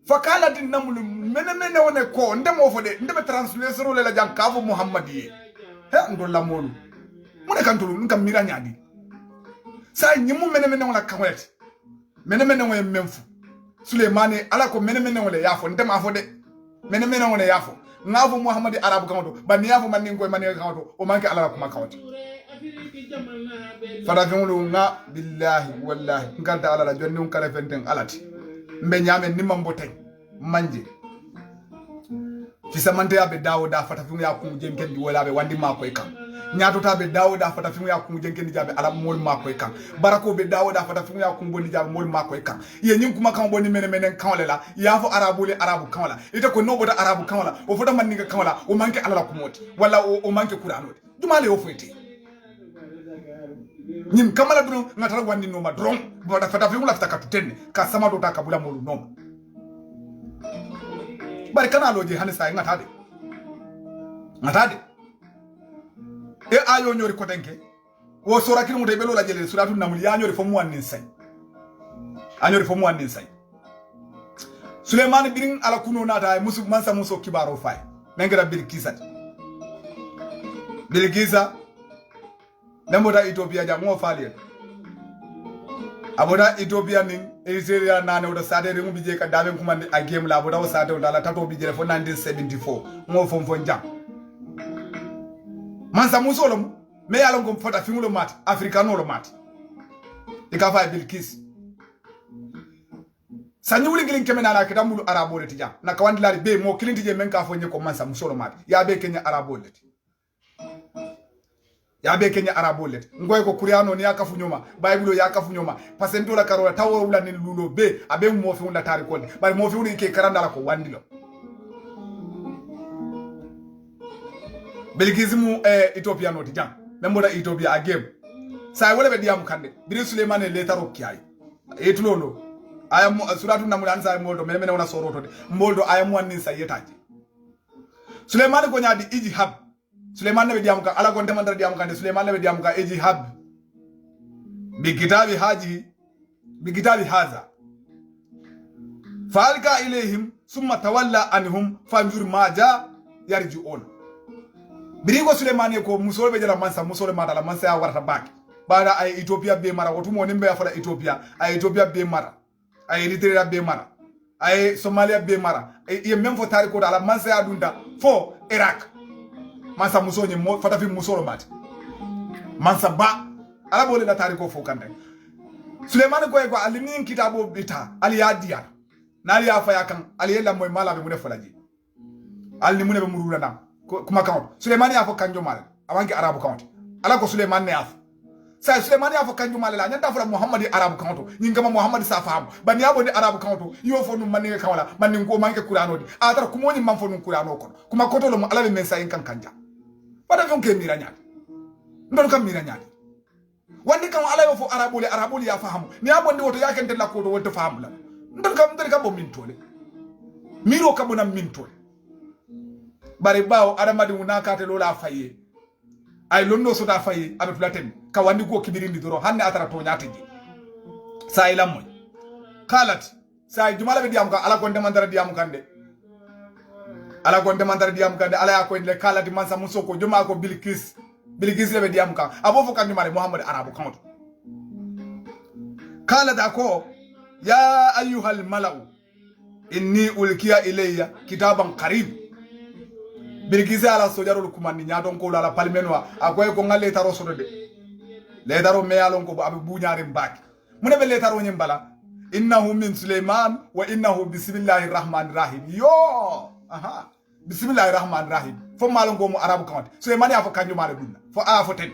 A: fakala din namul mene wone ko ndemo fode ndebe translator le la jankavo Muhammadiye he ndo la molu mune kantulu nkam mira nyaadi sa nyimu mene wala kawet mene wone memfu Suleiman ala ko mene wole yafo ndema fode mene wone yafo ngavo Muhammadi arabu kanto bani yafo manin ko manin kanto o manke ala ko makawti fada ngulu nga billahi wallahi nganta ala la jonni on kala fenten alati mbe nyame nimambo tay manje fi samante abe dawda fata fi ya ku jenken di wala be wandi mako e kan nyaato ta be dawda fata fi ya ku jenken di jabe ala mol mako e kan barako be dawda fata fi ya ku boni jabe mol mako e kan ye nyim kuma kan boni mene kan wala ya fo arabu kan wala ite ko no bota arabu kan wala o fota man ninga kan wala o manke ala ko moti wala o manke qur'anode dumale o foyti nyim kamala drum ngatara wandi no ma drum boda fata fi ngula fata tenne ka sama do ta kabula molu nom bari kana loje hanisa ngatade e ayo nyori ko denke wo sora kiri mutai belo la jele suratu namul ya nyori fo mu wannin sai anyori fo mu wannin sai Suleiman birin ala kuno nata musu mansa muso kibaro fay nengera Bilkisa Namoda Ethiopia jango fale aboda Ethiopia ning Eritrea nane oda sade remu bije ka daben kuma a game la aboda sade oda la tato bije fo 1974 ngo fon jam mansa musolo me yalo ngom fota fingulo mat africano lo mat ikafa Bilkis sanyuli ngilin kemena na kidambulu arabo leti jam na kawandi lari be mo kilinti je menka fo nyeko mansa musolo mat ya be Kenya arabo leti ya be Kenya arabo let ngoy ko kuriano ni yakafu nyoma bible yakafu nyoma pasento la karola tawo wula ni lulo be abe mo fi wula tari kolde bari mo fi wuli ke karanda la ko wandilo belgizimu Ethiopia no dijam memboda Ethiopia agem sai wala be diam kande biri Suleiman le taro kiyai etulolo ayam suratu namul ansa moldo mene wona soroto de moldo ayam wanni sayetaji Suleiman ko nyaadi iji hab Suleiman nabe diam ka ala gon temandara diam kan Suleiman nabe diam ka eji hab bi kitabi haza falka ilayhim summa tawalla anhum fanjur ma ja yarji'un birigo Sulemani ko musol be jala mansa musol mata la mansa ya warta bak bada ay Ethiopia be mara wotu mo nimbe ya fala Ethiopia ay be mara ay Eritrea be mara ay Somalia be mara e même fo tari ko ala mansa ya dunda fo Iraq mansa muso ni mo fata fi musol mata mansa ba ala bole la tari ko fo kande Sulemani ko alini kitabo bita ali ya diya nali ya fa yakan ali yella moy mala be mu def falaji ali mu ne be murula nam kuma count Sulemani ya fo kanjo mal awanki arabu count ala ko Sulemani ne af sa Sulemani ya fo kanjo mal la nyanda fo Muhammadi arabu count nyingama Muhammadi sa fam bani abo ni arabu count yo fo num manne kawala manni ko manke qur'ano di atara kumo ni man fo num qur'ano ko kuma koto lo ala be men sa kan kanja pada fon ke mira nyaade ndon kam mira nyaade wandi kam ala yo fo arabuli ya fahamu ni abo ndi woto yakente la ko do woto fahamu la ndon kam bo min tole miro kabona min tole bari bawo adamadi unakate lola faye ay londo so da faye abe platen ka wandi ko kibirindi doro hanne atara to nyaatiji sa ilam moy kalat sa jumala be diam ka ala gonde mandara diam kande ala gonde mandara diam kande ala ya ko le kalati mansa musoko juma ko bilkis le be diam ka abo fo kandi mare Muhammad arabu kanto kala da ko ya ayyuhal malau inni ulkiya ilayya kitaban qarib bilkisi ala sojarul kumandi nyaadon ko ala palmenwa akoy ko ngalle taro sodo de le taro me yalon ko abe buñaari mbaki mune be le taro nyimbala innahu min Sulaiman wa innahu bismillahir rahmanir rahim yo aha bismillahir rahmanir rahim fo malon go mo arabu kamati Sulaiman ya fo kanju mala dunna fo a fo ten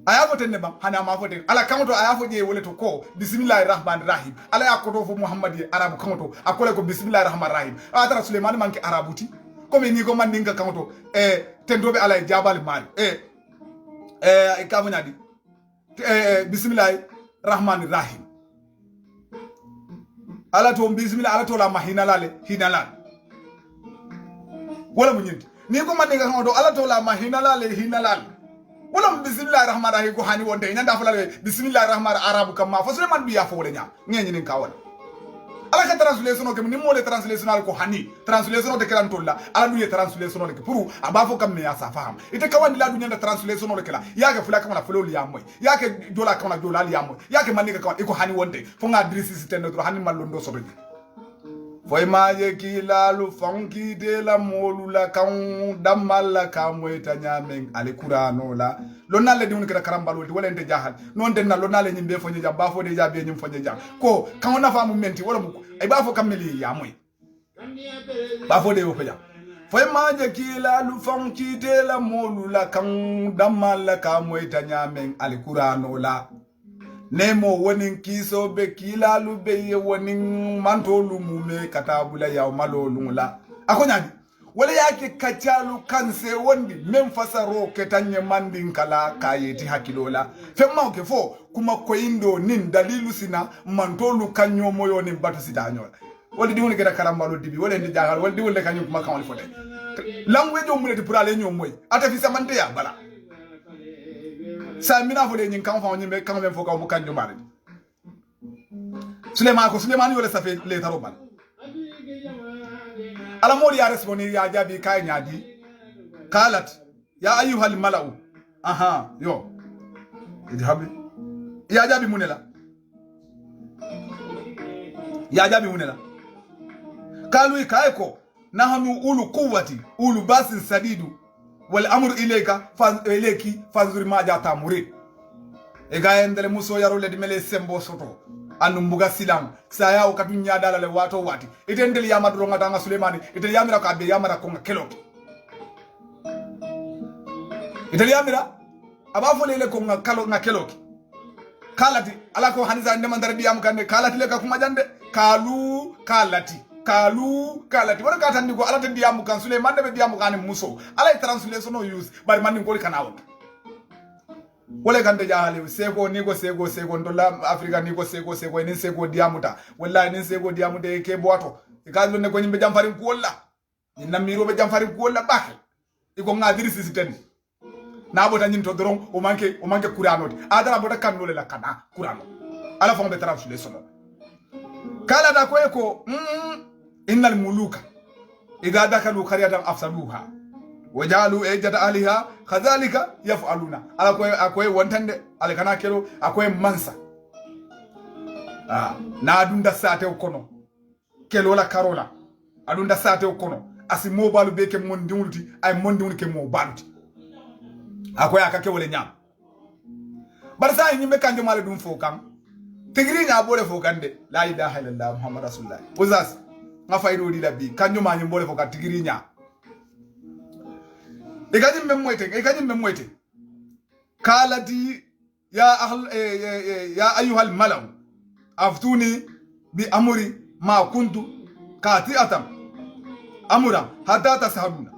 A: aya fo ten ne bam hana ma fo ten ala kamto aya fo je wole to ko bismillahir rahmanir rahim ala yakoto fo Muhammadi arabu kamto akole ko bismillahir rahmanir rahim atara Sulaiman manki arabuti comme ni ko mandinga kamto tendobe ala jabal mari kamunyadi bismillahir rahmanir rahim ala to bismillah ala to la mahina lale hinalal wala munyinti ni ko mandinga kamto ala to la mahina lale hinalal wala bismillahir rahmanir rahim ko hani wonde nyanda fulale bismillahir rahmanir arabu kamma fo Suleiman biya fo wala nya ngenyi nin kawal ala ka translation ke ni mole translation ko hani translation de kelan tolla ala du ye translation ke pour aba fo kam ne ya sa faham ite kawandi la du nyanda translation ke la ya ke fula kama fulo li amoy ya ke dola kama dola li amoy ya ke maniga kama iko hani wonde fo nga drisi system do hani mallondo sobeji foy maje ki lalu fonki de la molula kan damal ka moyta nyamen ale qur'ano la lo nalle diwni kala karambalo wala ende jahal non den na lo nalle nyimbe fo nyam ba fo de jabe nyim fo nyam ko kan na famu menti wala mu ay ba fo kameli ya moy ba fo de wo jam foy maje ki lalu fonki de la molula kan damal ka moyta nyamen ale qur'ano la nemo wonin kiso be kilalu be ye wonin mantolu mume katabula ya malolu la akonyani wala yake kachalu kanse wondi mem fasaro ketanye mandin kala kayeti hakilola femma ke fo kuma koindo nin dalilu sina mantolu kanyo moyo ni batu sitanyola wala di woni keda karambalo dibi wala ndi jagal wala di wala kanyo kuma kan wala fote language o muleti pour aller nyomoy ata fi samante ya bala sa mina fole nyin kan fa nyimbe kan ben fo ka bu kanjo mari Suleiman yo le safe le tarobal ala modi ya respondi ya jabi kay nyaadi qalat ya ayyuhal malau aha yo idhabi ya jabi munela kalu kayko nahnu ulu quwwati ulu basin sadidu wal amru ilayka fanzur ma jata murid e gaendele muso yarole di mele sembo soto anu mbuga silam saya o katunya dala le wato wati itendeli yamadro ngata nga Sulemani iteli yamira ka be yamara ko ngeloki iteli yamira abafo lele ko ngeloki kalati ala ko haniza ndemandara diyam kande kalati le ka kuma jande kalati wala ka tandi ko ala tan diamu kan Suleiman de diamu kan muso ala translation no use bari man ko kanawo wala gande jahale sego ni ko sego ndola Africa ni ko sego ni sego diamuta wallahi ni sego diamute ke boato e kallo ne ko nyimbe jam farin ko walla ni namiro be jam farin ko walla bakel iko ngadiri system na bota nyin to doron o manke qur'ano adara bota kanole la kana qur'ano ala fon be translation kala da ko innal muluka idha dakalu qaryatan afsaduha wajalu ejata aliha kadhalika yaf'aluna akoy wontande alkana kelo akoy mansa na adunda sate kono kelo la karola adunda sate kono asi mobalu beke mondiwulti ay mondiwul ke mobaluti akoy akake wole nyam barsa nyimbe kanje male dum fokam tigri nya bole fokande la ilaha illallah muhammad rasulullah uzas nga faydo di labbi kanyo ma nyim bole fokat tigri nya ikajim memmoyte kalati ya ayyuhal malaw aftuni bi amri ma kuntu qati'atan amra hatta tashabuna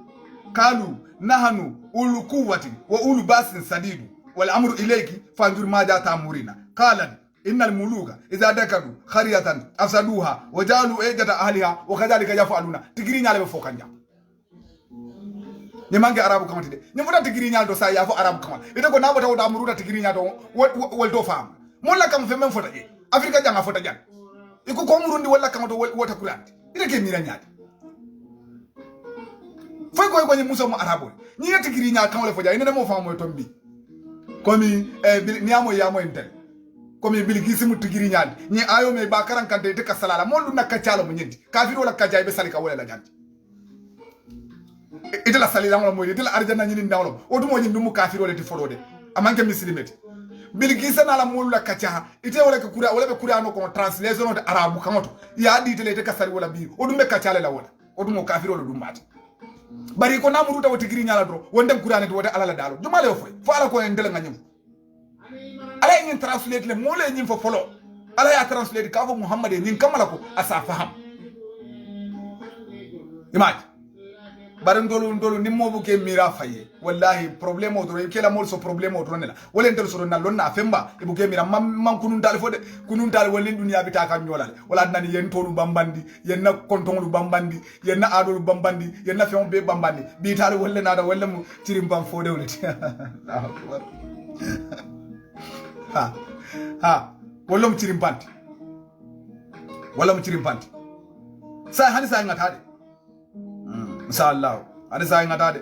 A: kalu nahnu ulu quwwati wa ulu basin sadidu wal amru ilayki fanzur ma ja ta'murina qalat innal muluka idha dakalu khariyatan afsaduha wa jalu ejata ahliha wa kadhalika yaf'aluna tigiri nyale fokanja ni mangi arabu kamati de ni muta tigiri nyal do sa ya fo arabu kamal ite ko nabota wada muruta tigiri nyal do wol do fam mon la kam fe men fota je afrika janga fota jan iko ko murundi wala kam do wota kuranti ite ke mira nyaade fay ko ni muso mo arabu ni tigiri nyal kam le fo ja ine mo fam mo tombi komi ni amo ya mo intel komi bilgisi mu tigiri nyal ni ayo me ba karan kante te kasalala mon lu nakka chalo mo nyenti kafiru wala kajay be salika wala la janti itela salila ngolo moy itela arjana nyini ndawlo odumo nyim dum kafiro le ti folode amanke muslimeti bilgisa na la molu la kacha ite wala ka kura wala be kura no ko translation de arabu kamoto ya di tele te kasari wala bi odum be kacha le la wala odumo kafiro le dum mati bari ko namuru ta wati giri nyala dro wondem kura ne to wata alala dalo jumale o foy fo ala ko en del nganyum ala en translate le mo le nyim fo folo ala ya translate ka fo muhammad en kamala ko asa faham image bare ndolu nimmo buke mira faye wallahi problème o doro kela mol so problème o doro nela wala ndel so na lonna femba e buke mira man kunun dal fode kunun dal wala dunya bi ta kan nyolal wala nani yen tolu bambandi yen na kontonglu bambandi yen na adolu bambandi yen na fem be bambandi bi tal wala nada wala mu tirim bam fode wulati ha wala mu tirim panti sa hani sa ngata de inshallah ada saya ngata de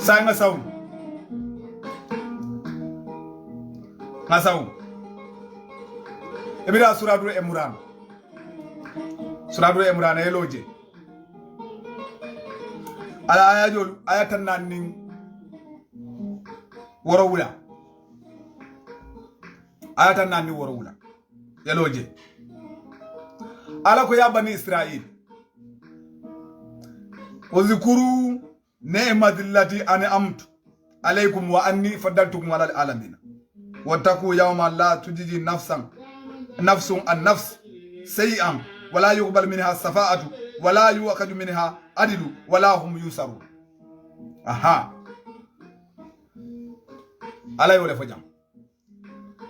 A: saya ngasau ebira suratu imran eloje ala ayajol ayatan nan woro wula yaloje ala ko ya bani israil uzkuru ni'matillati an'amtu alaykum wa anni faddaltukum ala alamin wattaqu yawma la tujzi nafsun an nafs shay'an wala yuqbal minha safa'atu wala yu'khadhu minha adilu wala hum yusaru aha ala yole fo jam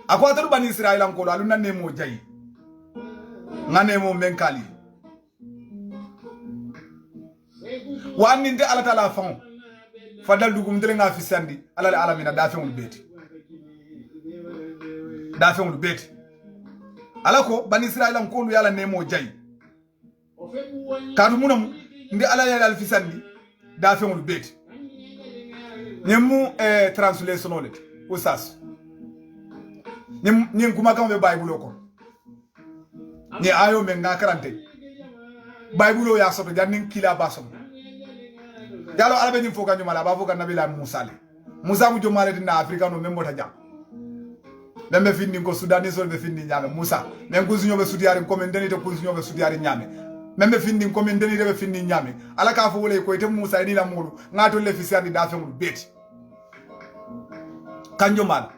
A: akwatu bani israil an ko alu nanne mo jayi ngane mo menkali wa anninde ala taala fon fadal dugum dele nga fisandi ala alamina da fe wol beti ala ko bani israil an ko lu yala nemo jayi kadu munam ndi ala ya dal fisandi da fe wol beti nyemu translation olet usas nyem kuma kam be bible ko ni ayo men nga karante bible ya soto jannin kila basom jalo ala be nyim foka nyuma ba foka nabila musa mu jomale dina afrika no membo ta jam membe finni ko sudani so be finni nyame musa men ko sunyo be sudiyari ko men denite ko sunyo be sudiyari nyame membe finni ko men denite be finni nyame ala ka fo wole ko ite musa ni la mulu ngato le fisandi da fe mulu beti kanjo mal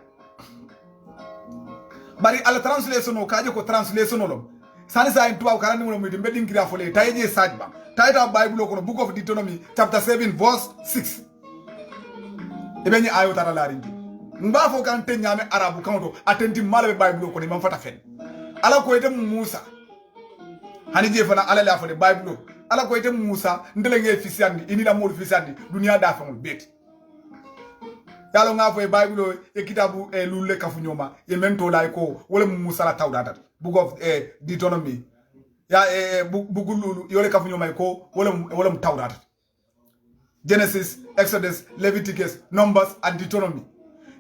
A: bari ala translation o kaje ko translation o sani sa en tuwa karani mo mi beddin kira fole tayje sajba tayta bible ko book of Deuteronomy chapter 7 verse 6 ebeni ayo tara larindi mba fo kan te nyame arabu kanto atenti mala be bible ko ni man fata fen ala ko ete musa hani je fana ala la fo de bible ala ko ite Musa ndelenge fisiandi inila mol fisiandi dunia da fangul bet yalo nga fo e bible e kitabu e lulle kafunyoma e mento lay ko wala Musa la tawdata book of Deuteronomy ya bugululu yole kafunyoma ko wala tawdata Genesis, Exodus, Leviticus, Numbers and Deuteronomy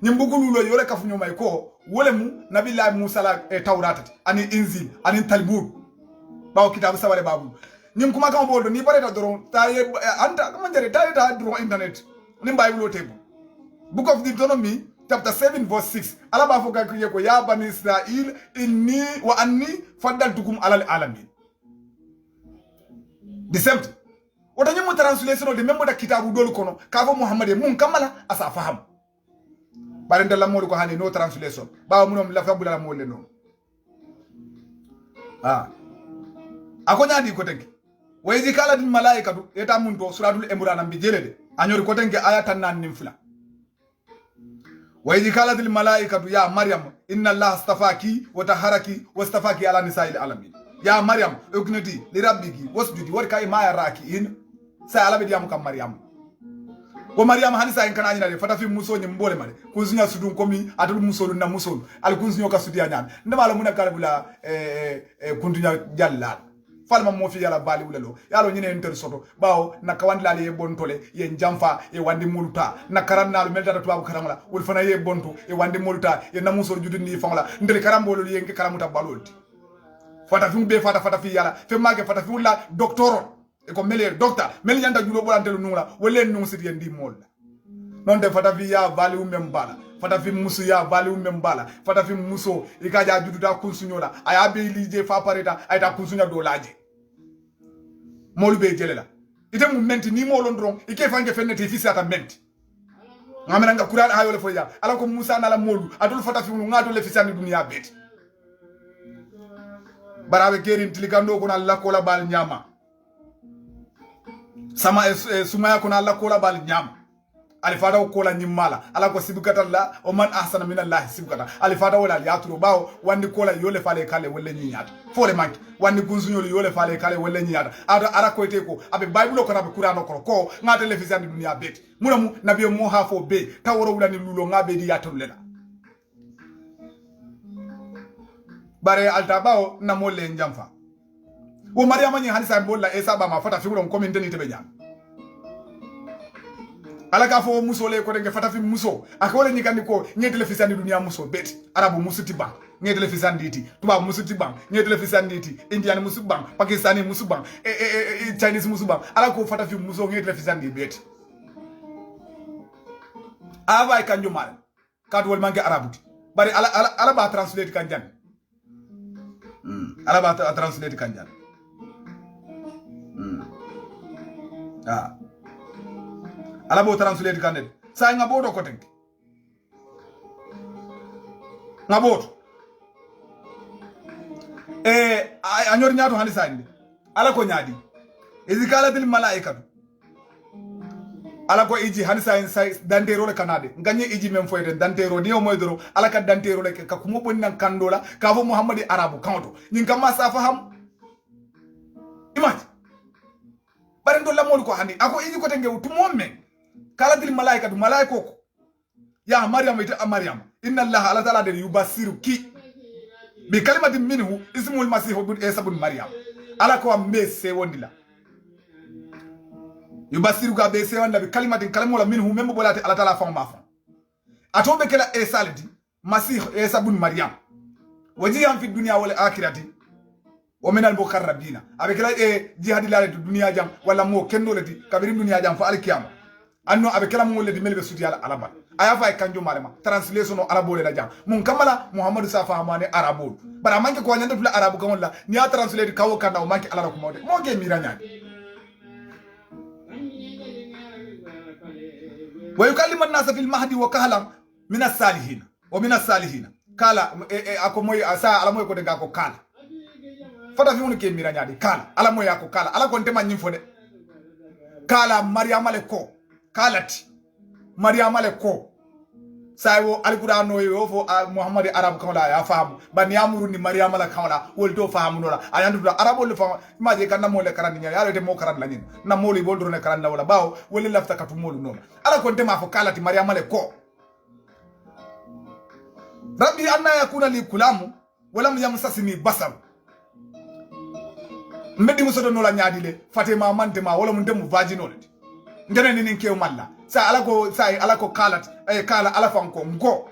A: nyambugululo yole kafunyoma ko wala nabila Musa la tawdata ani Injil ani Talmud bawo kitabu sabale babu nim kuma kan boldo ni bare ta doron ta anta ko manjare ta doron internet ni bible table book of Deuteronomy chapter 7 verse 6 ala ba foka ko ya bani Israel inni wa anni faddaltukum alal alamin the same oto nyimo translation de membo da kitabu dol kono ka fo Muhammad mun kamala asa faham bare ndalla mo ko hani no translation ba munom la fabula mo le no akonya di ko tenki wayji kala din malaikatu eta mun to suratul imran bi jelede anyori ko tenki ayatan nan nim fula wayji kala dil malaikatu ya maryam inna allah astafaki wa taharaki wastafaki ala nisa'il alamin ya maryam ugnati li rabbiki wasjudi warka ma yaraki in sa ala be diam kam maryam ko maryam hanisa en kana nyina fata fi muso nyi mbole male kuzunya sudun komi atul musolu na musolu al kuzunya ka sudiya nyam ndama la muna kalbula kundunya jallal falma mo fi yala bali wulelo yalo nyine enter soto bawo na kawandla ye bontole ye njamfa ye wandi multa na karannalu melta tubabu karamala wul fana ye bontu ye wandi multa ye namusol judini fangla ndel karambolo ye ngi karamuta balolti fata fi be fata fi yala fe mage fata fi wala docteur e ko mele docteur mel nyanda julo bolantelu nungla wolle nung sit ye ndi mol non de fata fi ya bali umembala fata fi musu ya vali umembala fata fi muso ikaja juduta kunsunyola ayabe lije fa pareta ayta kunsunya do laje molu be jelela ite mu menti ni mo londron ike fange fennete fi sata menti ngamena nga kuran hayo le foya ala ko musa na la molu adul fata fi mu ngado le fi sani dunia bet barabe kerin tilikando ko na la ko la bal nyama sama sumaya ko na la ko la bal nyama alifata ko la nyimala ala ko sibukata la o man ahsana min allah sibukata alifata wala ya turo bawo wandi ko la yole fale kale wala nyinyata fole manki wandi kunsunyoli yole fale kale wala nyinyata ara ko ite ko abe bible ko na be qur'an ko ngata le fizandi dunia bet munamu nabiyo mo ha fo be tawro wala ni lulo ngabe di yatalu lela bare alta bawo na mo le njamfa o mariama nyi hanisa bolla e saba ma fata fi wuro ko min deni tebe jam ala ka fo muso le ko de fata fi muso akole ni kandi ko ngedele fi sandi dunia muso bet arabu musu tiban ngedele fi sandi ti tuba musu tiban ngedele fi sandi ti indian musu ban pakistani musu ban chinese musu ban ala ko fata fi muso ngedele fi sandi bet ava kanjo mal kadu wal mangi arabu ti bari ala ba translate kanjan ala ba translate kanjan ala bo translate kanet sa nga bodo ko tenk nga bodo anyor nyaato handi sandi ala ko nyaadi izikala bil malaikatu ala ko iji handi sai dantero le kanade nganye iji mem foyde dantero ni o moydoro ala ka dantero le ka kumo bonni kandola ka fo muhammadi arabu kanto nyin kama sa faham image bare ndo lamol ko handi ako iji ko tenge utumo men kala dil malaikatu malaiko ko ya maryam ita maryam inna allaha ala taala de yubasiruki bi kalimatin minhu ismul masih ibn isa ibn maryam ala ko ambe se wondila yubasiruka be se wonda bi kalimatin kalamola minhu membo bolati ala taala fa ma fa atobe kala e salidi masih isa ibn maryam wajihan fi dunya wal akhirati wa min al mukarrabina abe kala jihadi la dunya jam wala mo kendolati kabiri dunya jam fa al qiyamah anno abe kala mo leddi melbe sudi ala alaba aya fa kanjo malema translation o arabo le la jam mun kamala muhammadu safa amane arabo bara manke ko nyanda tula arabo kamon la ni a translate kawo kana o manke ala ko mode mo ge mira nyaade wa yukallimu an-nasa fil mahdi wa kahlan min as-salihin wa min as-salihin kala ako moy asa ala moy ko de ngako kala fata fi mun ke mira nyaade kala ala moy ako kala ala ko ntema nyim fode kala maryama le ko kalati maryama le ko sayo alquran no yo fo muhammad arab kawla ya fahamu ban yamuru ni maryam la kawla wolto fahamu no la ayandu arabo le fa maje kan mo le karan ni yalo de mo karan la ni na mo li boldro ne karan la wala bawo wala lafta katu mo no ala ko tema fo kalati maryam le ko rabbi anna yakuna li kulamu wala yamsasini basar mbedi musodo no la nyaadile fatima mantema wala mun demu vaginal ndene ni nkew malla sa alako kalat kala ala fanko ngo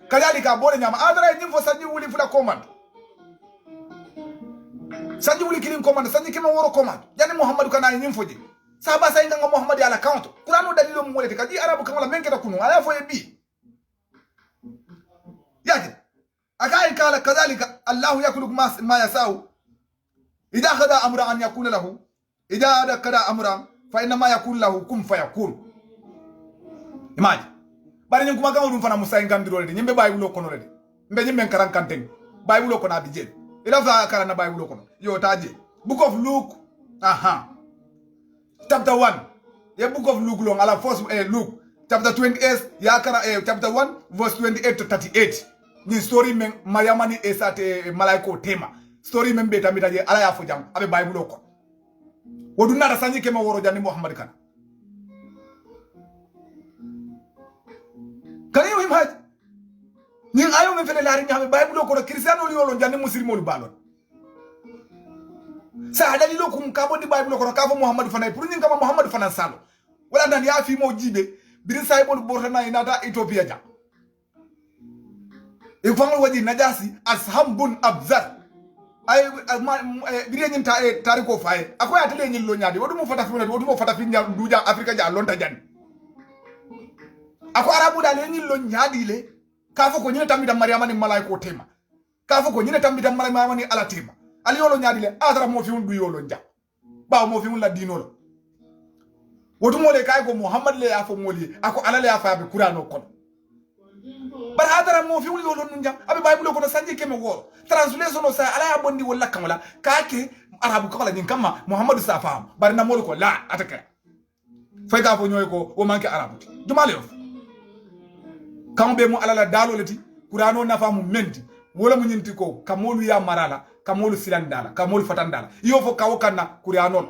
A: kadhalika bole nyama adara nyimfo sanyi wuli fula command sanyi wuli kilin command sanyi kema woro command yani muhammadu kana nyimfo je sahaba sa inga muhammad ala count qur'anu dalilo mu wolete kadi arabu kamala menketa kunu ala fo ebi yaji akai kala kadhalika allah yakhluqu ma yasau idha khada amra an yakuna lahu idha kada amra fa inna ma yakun lahu kum fayakun imagine bari nyum kuma ga wudum fana musa ngandiro le nyimbe baybulo kono le mbe nyimbe karan kanten baybulo kono abije ila fa kala na baybulo kono yo taje book of Luke chapter 1 the book of Luke long ala first Luke chapter 28 ya kara chapter 1 verse 28 to 38 ni story men mayamani esate malaiko tema story men beta mitaje ala ya fojam abe baybulo kono woduna da sanyi kema woro jani muhammad kana kani yo imaj nin ayo men fele laari nyame baybulo ko cristiano li wolo jani muslimo li balon sa adali lo kum kabo di baybulo ko ka fo muhammad fanay pour nin kama muhammad fanan salo wala dan ya fi mo jibe bir saybol bortana inata ethiopia ja e fangal waji najasi ashambun abzar ay bire nyim tariko faye akoy atele nyil lo nyaade wodu mo fata fi duja afrika ja lonta jani ako arabu dale nyil lo nyaadi le kafo ko nyine tambita maryama ni malaiko tema kafo ko nyine tambita maryama ni ala tema ali yolo nyaadi le adara mo fi un du yolo nja ba mo fi un la dinolo wodu mo le kay ko muhammad le afo moli ako ala le afa be qur'ano kon bar hadara mo fi un yolo nja abi bible ko sanje keme woro translation no sa ala ya bondi wala kamala kake arabu ko la nyin kama muhammadu safa bar na mol ko la ataka fay ka fo nyoy ko o manke arabu jumale yo kambe mu alala dalo leti qur'ano nafa mu menti wala mu nyinti ko kamolu ya marala kamolu silandala kamolu fatandala yo fo kawo kanna qur'ano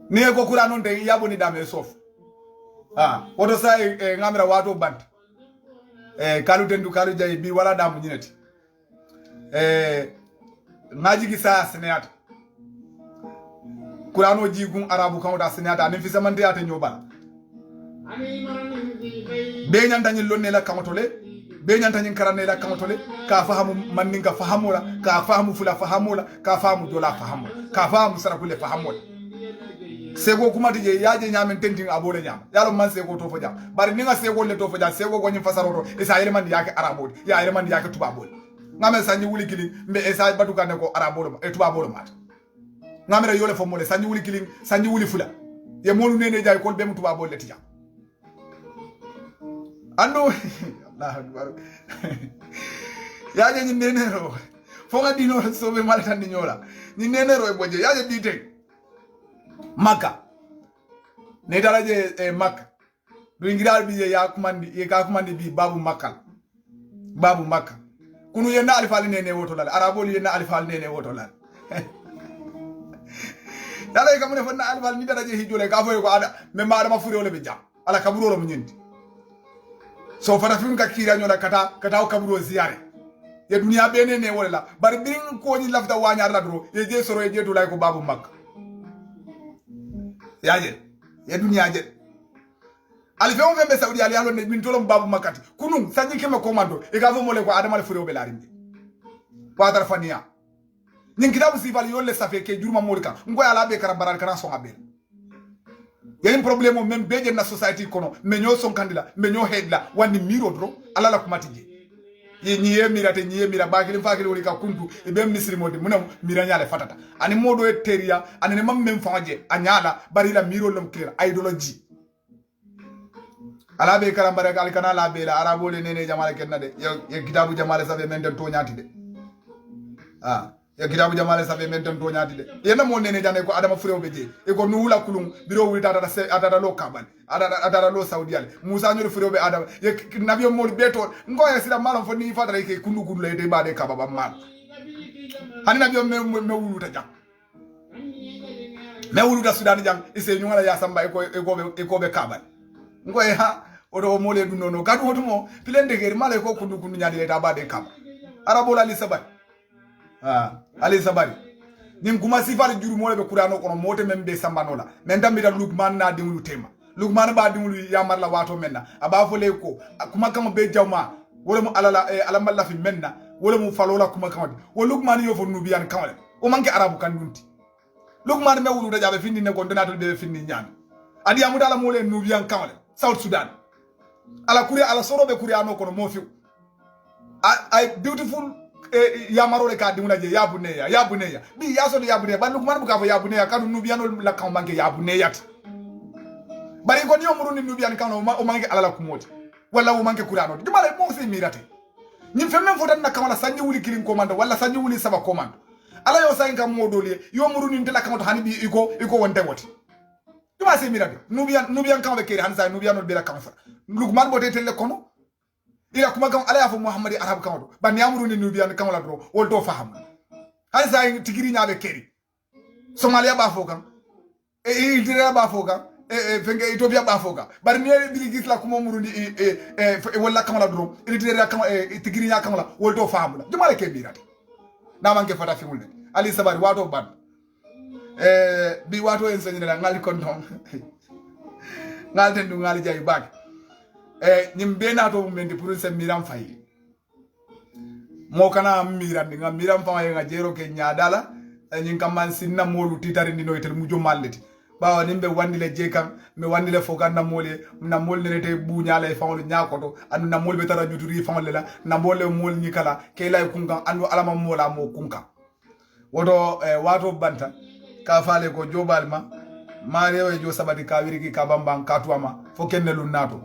A: ne ko qur'ano de yaboni dame sof wodo say ngamira wato bant kalu tendu kalu jay bi wala damu nyinati ngaji gi sa senata qur'ano jigun arabu kan da senata ne fi samante ate nyobala be nyanta nyi lonne la kamatole be nyanta nyi karane la kamatole ka fahamu maninga fahamula ka fahamu fula fahamula ka fahamu dola fahamu ka fahamu sarakule fahamula sego kuma tije yaje nyamen tenting abole nyam yalo man sego to foja bari ninga sego le to foja sego go nyi fasaro to isa yele man yake arabodi ya yele man yake tubabodi ngame sanyi wuli kilin mbe isa batuka ne ko arabolo e tubabolo mat ngame yole fo mole sanyi wuli kilin sanyi wuli fula ye molu nene jay ko be mu tubabolo letiya ando Allah akbar yaje ni nenero fonga dino sobe malata ni nyola ni nenero e boje yaje dite maka ne daraje maka do ingiral bi ya kumandi bi babu makka kunu yenna alifal nene woto lal arabol yenna alifal nene woto lal dala ka mun fonna alifal ni daraje hijole ka foy ko ada me ma adama furi wala be jam ala kaburo lo nyenti so fata fim ka kira nyola kata kaburo ziare ye dunia bene ne wala bari bin ko ni lafta wanya radro ye je soro ye je to lay ko babu makka yaje ye dunia je alife on vembe saudi ali alo ne min tolom babu makati kunun sanyi kema komando e ga fo mole ko adama le fure be larimbe wadar fania nin kitabu sifal yolle safe ke jurma molka ngoy ala be karabaral kana so ngabel yen problème même beje na society kono me nyo son kandila me nyo hedla wani miro dro ala la kumatije ye nyiye mira bagili fakili woli ka kuntu e be misri modi munam mira nyale fatata ani modo e teria ani ne mam mem faje anyala bari la miro lom clear ideology ala be karambare gal kana la be la arabo le nene jamale kenna de ye kitabu jamale sabe men den to nyati de e kitabu jamale sabe men tan to nyaati de yena mo nene jane ko adama furewbe je e ko nuula kulum biro wulta atata lo kabal atata lo saudial musa nyori furewbe adama ye nabiyo mo beto ngoya sila malon fo ni fatara ke kundu kundu le de bade kababa mal hani nabiyo me wuluta jam me wuluta sudan jam ise nyungala ya samba e ko be kabal ngoya ha odo mo le dunono kadu hotumo pilende geri mala ko kundu kundu nyaadi le ta bade kam arabola li sabay ali sabari nim kuma sifal juru mo be kurano kono mote membe sambanola men tambita lukman na dimulu tema lukman ba dimulu yamar la wato menna aba fo le ko kuma kama be jawma wala mu alala alamalla fi menna wala mu falola kuma kama wo lukman yo fo nubiyan kamale o manke arabu kan dunti lukman me wulu da jabe finni ne ko donato be finni nyaan adi amuda la mo le nubiyan kamale south sudan ala kuri ala sorobe kuriano kono mo fi I beautiful yamarole ka dimuna je yabuneya bi yaso de yabuneya ba lukman bu ka fo yabuneya kanu nubiano la kan manke yabuneya bari ko niyo muruni nubian kan o manke alala kumoti wala o manke kurano jumale mo se mirate nyim femme fo tan na kamala sanyi wuli kilin commando wala sanyi wuli saba commando ala yo sayin kam modoli yo muruni ndela kan to hani bi iko wonte woti juma se mirate nubian kan be kere han sa nubiano be la kan fa lukman bote tele kono ila kuma kam ala ya fo muhammadi arab kawdo ban yamuru ni nubiyan kamala do wol do faham hay sa tigiri nyaabe keri somalia ba fo kam idira ba fo kam fenge ethiopia ba fo kam bar ni bi gis la kuma murundi wala kamala do idira kam tigiri nya kamala wol do faham jumale ke birati na manke fata fi mulde ali sabari wato ban bi wato en sanyi la ngali kon don ngal ten du ngali jay bag nyimbe na to mendi pour se miram fayi mo kana mirandi nga miram fayi nga jero ke nyaadala nyin kam man sinna molu titari ni no etel mujo malleti bawa nimbe wandile jekam me wandile foganda mole na mol ne te buñala e fawol nyakoto anu na mol be tara juturi fawol la na mole mol nyikala ke lay kunkan anu alama mola mo kunka wodo wato banta ka faale ko jobalma ma rewe jo sabati ka wiriki ka bambang ka tuama fo kennelu nato